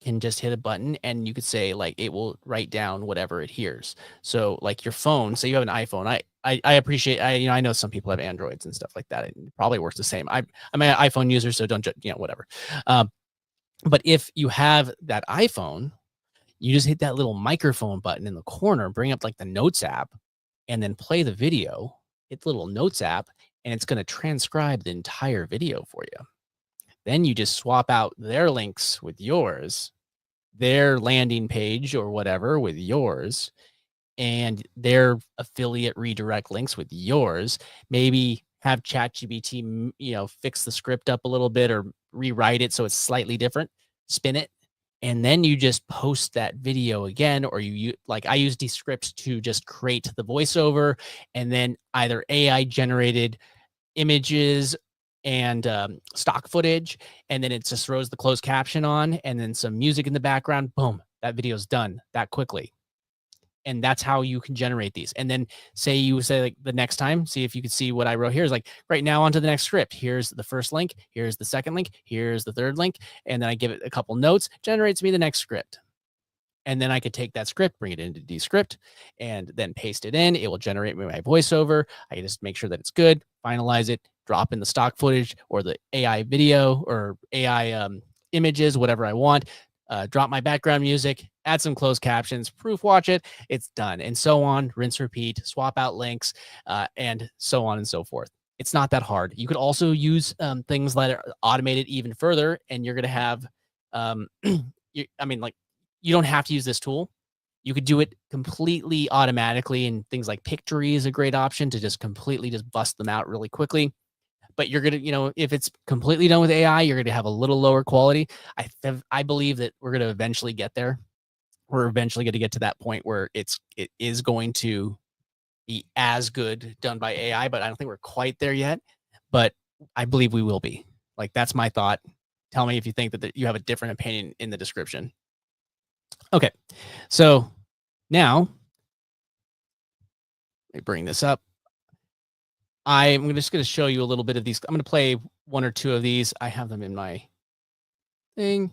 can just hit a button, and you could say like it will write down whatever it hears. So like your phone, say you have an iPhone. I appreciate, I know some people have Androids and stuff like that. It probably works the same. I'm an iPhone user, so don't whatever. But if you have that iPhone, you just hit that little microphone button in the corner, bring up like the Notes app, and then play the video. Hit the little Notes app, and it's going to transcribe the entire video for you. Then you just swap out their links with yours, their landing page or whatever with yours, and their affiliate redirect links with yours. Maybe have ChatGPT, fix the script up a little bit or rewrite it so it's slightly different, spin it, and then you just post that video again. Or like I use Descript to just create the voiceover, and then either AI generated images and stock footage, and then it just throws the closed caption on and then some music in the background. Boom, that video's done that quickly. And that's how you can generate these. And then say like the next time, see if you could see what I wrote here is like right now onto the next script. Here's the first link. Here's the second link. Here's the third link. And then I give it a couple notes, generates me the next script. And then I could take that script, bring it into Descript, and then paste it in. It will generate me my voiceover. I can just make sure that it's good, finalize it, drop in the stock footage or the AI video or AI images, whatever I want, drop my background music, add some closed captions, proof watch it, it's done. And so on, rinse, repeat, swap out links, and so on and so forth. It's not that hard. You could also use things that are automated even further, and you're going to have, you don't have to use this tool. You could do it completely automatically, and things like Pictory is a great option to just completely just bust them out really quickly. But you're going to, if it's completely done with AI, you're going to have a little lower quality. I believe that we're going to eventually get there. We're eventually going to get to that point where it is going to be as good done by AI, but I don't think we're quite there yet. But I believe we will be. Like, that's my thought. Tell me if you think that you have a different opinion in the description. Okay, so now let me bring this up. I'm just going to show you a little bit of these. I'm going to play one or two of these. I have them in my thing.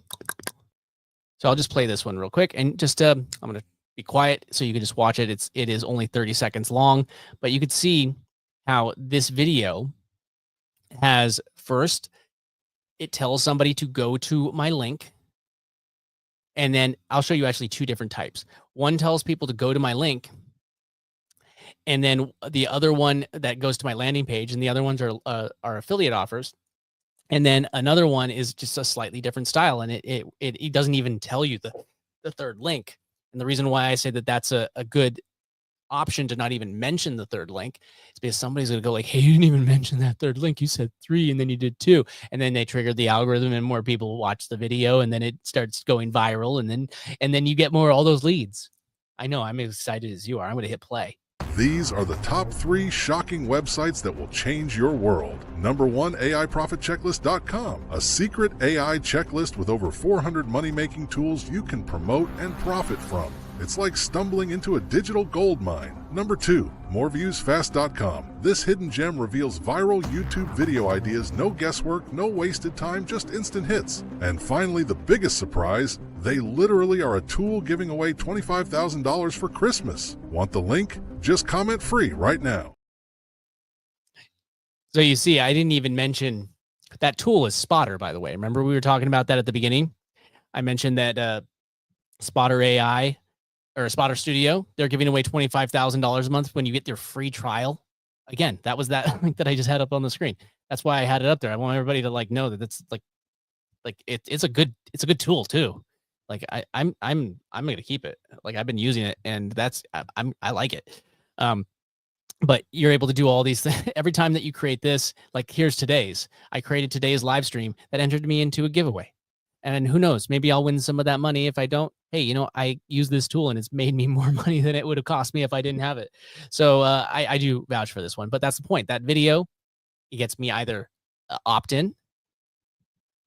So I'll just play this one real quick, and just I'm going to be quiet so you can just watch it. It is only 30 seconds long, but you could see how this video has first, it tells somebody to go to my link. And then I'll show you actually two different types. One tells people to go to my link, and then the other one that goes to my landing page, and the other ones are affiliate offers. And then another one is just a slightly different style, and it doesn't even tell you the third link. And the reason why I say that that's a good option to not even mention the third link is because somebody's going to go like, hey, you didn't even mention that third link. You said 3 and then you did 2. And then they triggered the algorithm and more people watch the video, and then it starts going viral. And then you get more, all those leads. I know, I'm as excited as you are. I'm going to hit play. These are the top 3 shocking websites that will change your world. Number 1, AIProfitChecklist.com, a secret AI checklist with over 400 money-making tools you can promote and profit from. It's like stumbling into a digital gold mine. Number 2, MoreViewsFast.com. This hidden gem reveals viral YouTube video ideas, no guesswork, no wasted time, just instant hits. And finally, the biggest surprise, they literally are a tool giving away $25,000 for Christmas. Want the link? Just comment free right now. So you see, I didn't even mention that tool is Spotter, by the way. Remember we were talking about that at the beginning? I mentioned that Spotter AI or Spotter Studio, they're giving away $25,000 a month when you get their free trial. Again, that was that link that I just had up on the screen. That's why I had it up there. I want everybody to like know that it's like it's a good tool too. Like I'm going to keep it. Like, I've been using it, and I like it. But you're able to do all these things every time that you create this. Like, here's today's. I created today's live stream that entered me into a giveaway. And who knows, maybe I'll win some of that money. If I don't, hey, I use this tool and it's made me more money than it would have cost me if I didn't have it. So I do vouch for this one. But that's the point. That video, it gets me either opt-in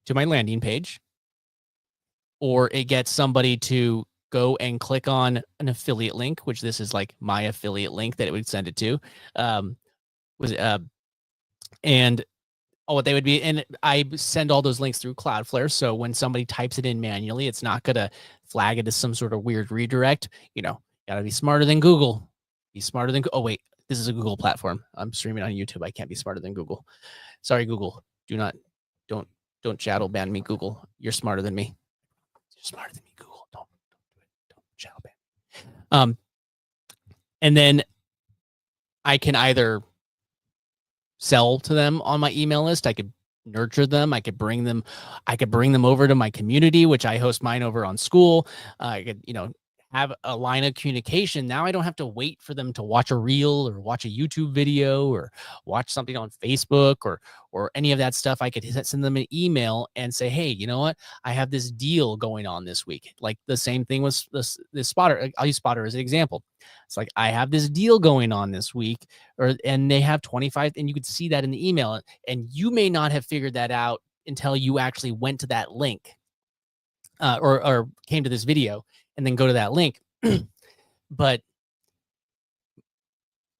to my landing page, or it gets somebody to go and click on an affiliate link, which this is like my affiliate link that it would send it to. What they would be, and I send all those links through Cloudflare. So when somebody types it in manually, it's not going to flag it as some sort of weird redirect. Gotta be smarter than Google. Be smarter than, oh wait, this is a Google platform. I'm streaming on YouTube. I can't be smarter than Google. Sorry, Google. Don't shadow ban me, Google. You're smarter than me. You're smarter than me, Google. Don't do it. Don't shadow ban. And then I can either sell to them on my email list. I could nurture them. I could bring them over to my community, which I host mine over on School. I could, have a line of communication. Now I don't have to wait for them to watch a reel or watch a YouTube video or watch something on Facebook or any of that stuff. I could send them an email and say, hey, you know what? I have this deal going on this week. Like the same thing with this Spotter. I'll use Spotter as an example. It's like, I have this deal going on this week, and they have 25, and you could see that in the email. And you may not have figured that out until you actually went to that link or came to this video and then go to that link. But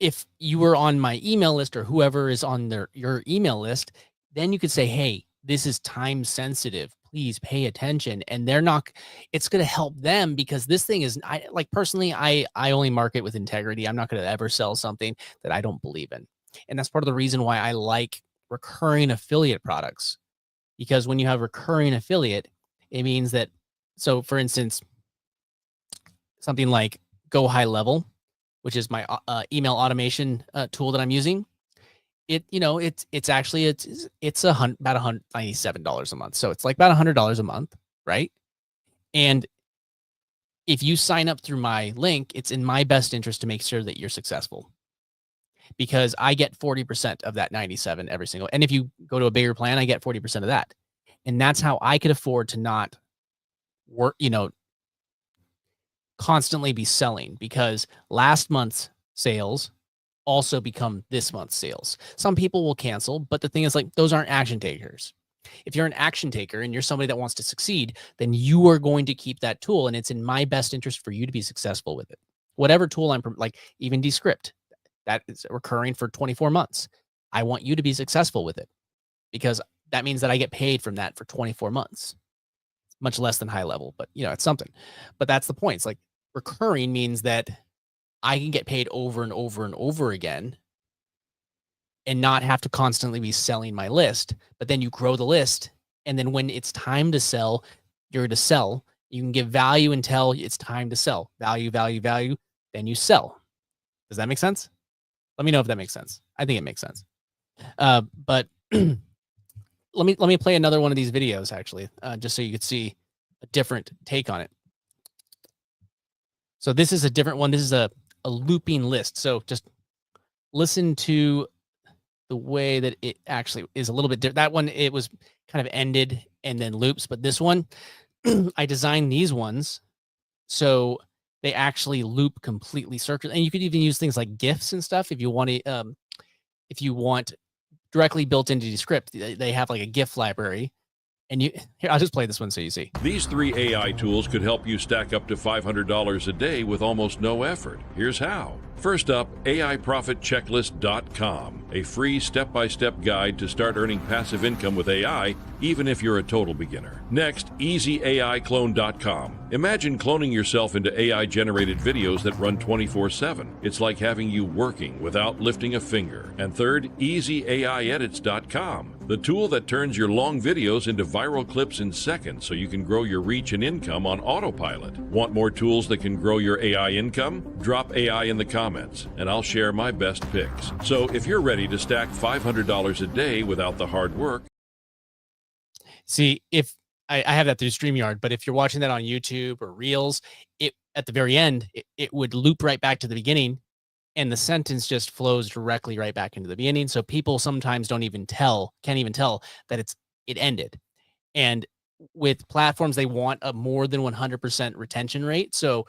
if you were on my email list or whoever is on your email list, then you could say, hey, this is time sensitive. Please pay attention. And they're not, it's going to help them because this thing is, I like personally, I only market with integrity. I'm not going to ever sell something that I don't believe in. And that's part of the reason why I like recurring affiliate products, because when you have recurring affiliate, it means that, so for instance, something like Go High Level, which is my email automation tool that I'm using. It's actually about $197 a month. So it's like about $100 a month, right? And if you sign up through my link, it's in my best interest to make sure that you're successful, because I get 40% of that 97 every single. And if you go to a bigger plan, I get 40% of that. And that's how I could afford to not work, constantly be selling, because last month's sales also become this month's sales. Some people will cancel, but the thing is, like, those aren't action takers. If you're an action taker and you're somebody that wants to succeed, then you are going to keep that tool, and it's in my best interest for you to be successful with it. Whatever tool like even Descript, that is recurring for 24 months. I want you to be successful with it, because that means that I get paid from that for 24 months. Much less than High Level, but it's something. But that's the point. It's like recurring means that I can get paid over and over and over again and not have to constantly be selling my list. But then you grow the list, and then when it's time to sell, you're to sell. You can give value until it's time to sell. Value, value, value. Then you sell. Does that make sense? Let me know if that makes sense. I think it makes sense. But let me play another one of these videos, actually, just so you could see a different take on it. So this is a different one. This is a looping list. So just listen to the way that it actually is a little bit different. That one, it was kind of ended and then loops. But this one, I designed these ones so they actually loop completely circular. And you could even use things like GIFs and stuff if you want to, if you want directly built into Descript. They have like a GIF library. And here, I'll just play this one so you see. These 3 AI tools could help you stack up to $500 a day with almost no effort. Here's how. First up, AIProfitChecklist.com, a free step-by-step guide to start earning passive income with AI, even if you're a total beginner. Next, EasyAIClone.com. Imagine cloning yourself into AI-generated videos that run 24/7. It's like having you working without lifting a finger. And third, EasyAIEdits.com, the tool that turns your long videos into viral clips in seconds so you can grow your reach and income on autopilot. Want more tools that can grow your AI income? Drop AI in the comments, and I'll share my best picks. So if you're ready to stack $500 a day without the hard work. See, if I have that through StreamYard, but if you're watching that on YouTube or Reels, it at the very end, it would loop right back to the beginning, and the sentence just flows directly right back into the beginning. So people sometimes can't even tell that it ended. And with platforms, they want a more than 100% retention rate. So,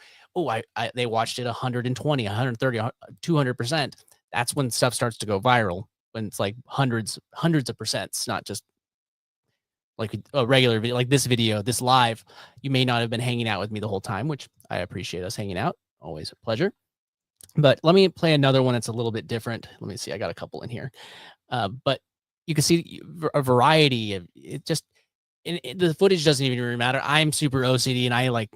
they watched it 120, 130, 200%. That's when stuff starts to go viral, when it's like hundreds of percents, not just like a regular video, like this video, this live. You may not have been hanging out with me the whole time, which I appreciate us hanging out. Always a pleasure. But let me play another one that's a little bit different. Let me see. I got a couple in here. But you can see a variety of it. Just the footage doesn't even really matter. I'm super OCD, and I like,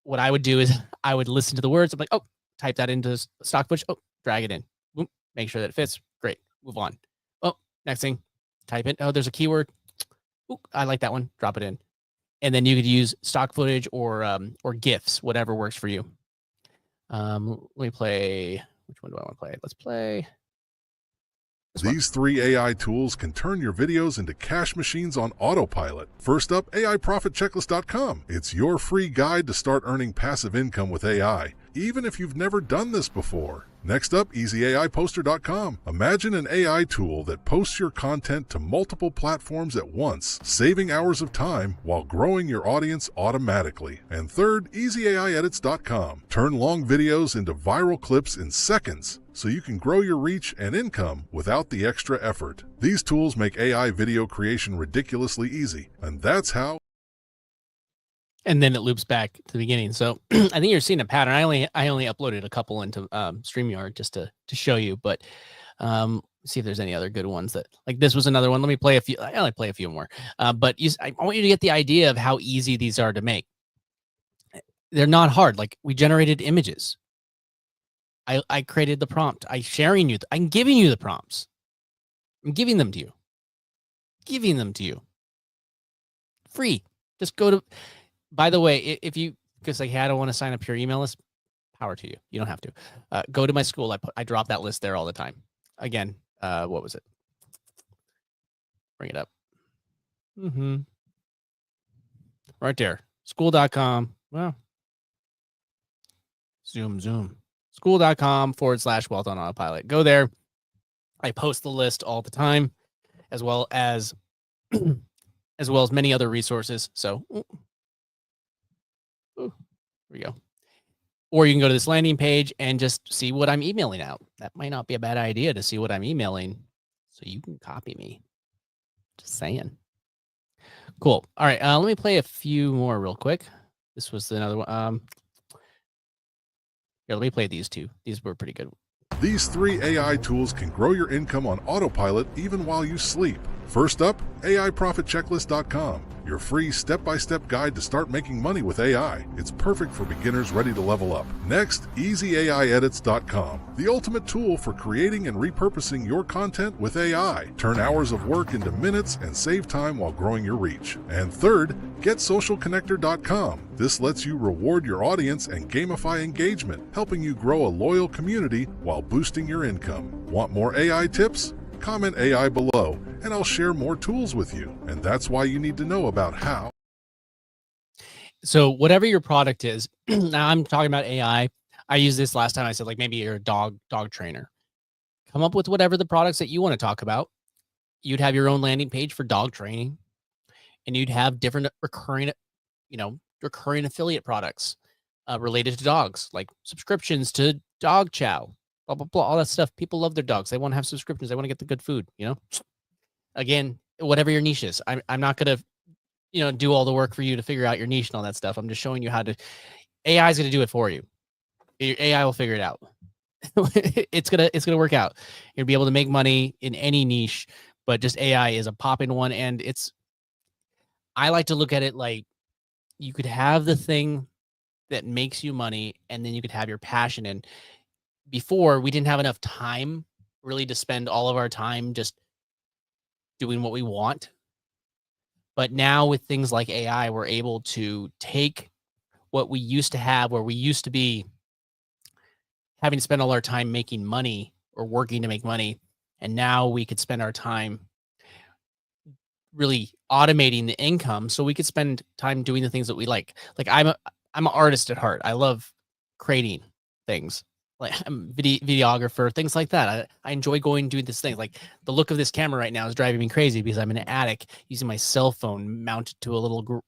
what I would do is I would listen to the words. I'm like, oh, type that into stock footage. Oh, drag it in. Boom, make sure that it fits. Great. Move on. Oh, next thing, type it. Oh, there's a keyword. Ooh, I like that one. Drop it in. And then you could use stock footage or GIFs, whatever works for you. Let me play. Which one do I want to play? Let's play. These 3 AI tools can turn your videos into cash machines on autopilot. First up, AIProfitChecklist.com. It's your free guide to start earning passive income with AI, even if you've never done this before. Next up, EasyAIPoster.com. Imagine an AI tool that posts your content to multiple platforms at once, saving hours of time while growing your audience automatically. And third, EasyAIEdits.com. Turn long videos into viral clips in seconds, so you can grow your reach and income without the extra effort. These tools make AI video creation ridiculously easy, and that's how. and then it loops back to the beginning. So I think you're seeing a pattern. I only uploaded a couple into StreamYard just to show you, but see if there's any other good ones that like this was another one. Let me play a few. I only play a few more, but I want you to get the idea of how easy these are to make. They're not hard. Like we generated images. I created the prompt. I'm giving you the prompts. I'm giving them to you. Giving them to you. Free. Just go to. By the way, if you because like, hey, I don't want to sign up to your email list, power to you. You don't have to. Go to my school. I drop that list there all the time. Again, what was it? Bring it up. Right there. School.com. Well, zoom. School.com/wealth on autopilot. Go there. I post the list all the time, as well as many other resources. So here we go. Or you can go to this landing page and just see what I'm emailing out. That might not be a bad idea to see what I'm emailing so you can copy me. Just saying. Cool. All right. Let me play a few more real quick. This was another one. Here, let me play these two. These were pretty good. These 3 AI tools can grow your income on autopilot even while you sleep. First up, AIProfitChecklist.com, your free step-by-step guide to start making money with AI. It's perfect for beginners ready to level up. Next, EasyAIEdits.com, the ultimate tool for creating and repurposing your content with AI. Turn hours of work into minutes and save time while growing your reach. And third, GetSocialConnector.com. This lets you reward your audience and gamify engagement, helping you grow a loyal community while boosting your income. Want more AI tips? Comment AI below, and I'll share more tools with you. And that's why you need to know about how. So whatever your product is, now I'm talking about AI. I used this last time. I said, like, maybe you're a dog trainer. Come up with whatever the products that you want to talk about. You'd have your own landing page for dog training, and you'd have different recurring affiliate products related to dogs, like subscriptions to dog chow, blah, blah, blah, all that stuff. People love their dogs. They want to have subscriptions. They want to get the good food, Again, whatever your niche is. I'm not going to, do all the work for you to figure out your niche and all that stuff. I'm just showing you how to. AI is going to do it for you. Your AI will figure it out. It's gonna work out. You'll be able to make money in any niche, but just AI is a popping one. And I like to look at it like you could have the thing that makes you money, and then you could have your passion. And before, we didn't have enough time really to spend all of our time just doing what we want. But now with things like AI, we're able to take what we used to have, where we used to be having to spend all our time making money or working to make money. And now we could spend our time really automating the income so we could spend time doing the things that we like. Like I'm an artist at heart. I love creating things. Like I'm videographer, things like that. I enjoy going and doing this thing. Like the look of this camera right now is driving me crazy because I'm in an attic using my cell phone mounted to a little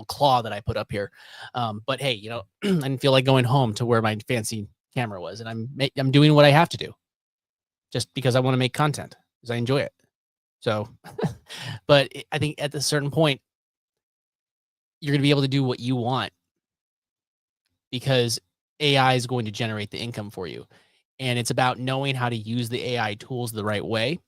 claw that I put up here. But hey, I didn't feel like going home to where my fancy camera was, and I'm doing what I have to do just because I want to make content because I enjoy it. So, but I think at a certain point, you're going to be able to do what you want because AI is going to generate the income for you. And it's about knowing how to use the AI tools the right way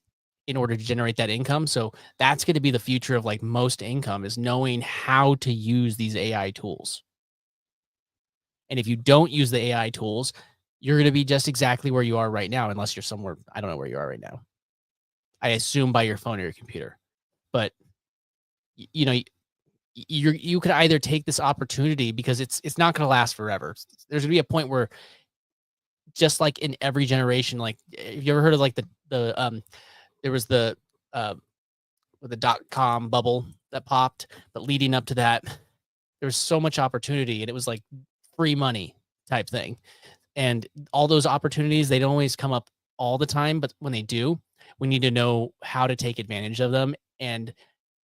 in order to generate that income. So that's going to be the future of like most income, is knowing how to use these AI tools. And if you don't use the AI tools, you're going to be just exactly where you are right now, unless you're somewhere, I don't know where you are right now. I assume by your phone or your computer. But you could either take this opportunity, because it's not going to last forever. There's going to be a point where, just like in every generation, like, have you ever heard of like there was the .com bubble that popped, but leading up to that, there was so much opportunity, and it was like free money type thing. And all those opportunities, they don't always come up all the time, but when they do, we need to know how to take advantage of them, and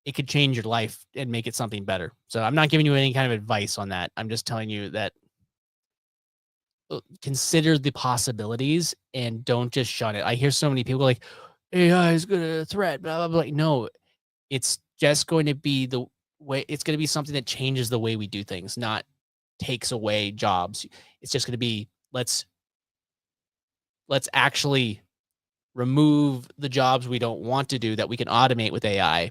it could change your life and make it something better. So I'm not giving you any kind of advice on that. I'm just telling you that consider the possibilities and don't just shun it. I hear so many people like, AI is going to threat, blah, blah, blah. No, it's just going to be way. It's going to be something that changes the way we do things, not takes away jobs. It's just going to be let's actually remove the jobs we don't want to do that we can automate with AI,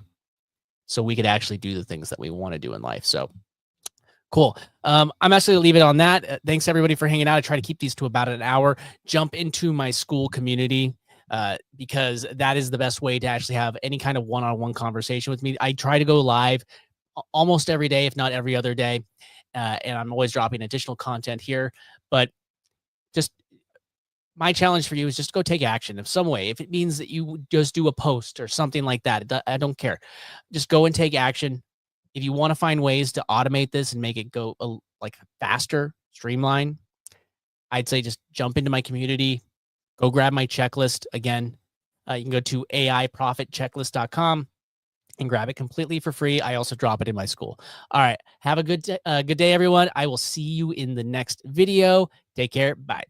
so we could actually do the things that we want to do in life. So cool. I'm actually gonna leave it on that. Thanks everybody for hanging out. I try to keep these to about an hour. Jump into my school community because that is the best way to actually have any kind of one-on-one conversation with me. I try to go live almost every day, if not every other day, and I'm always dropping additional content here. But just my challenge for you is just go take action in some way. If it means that you just do a post or something like that, I don't care. Just go and take action. If you want to find ways to automate this and make it go like faster, streamline, I'd say just jump into my community, go grab my checklist. Again, you can go to aiprofitchecklist.com and grab it completely for free. I also drop it in my school. All right. Have a good day, everyone. I will see you in the next video. Take care. Bye.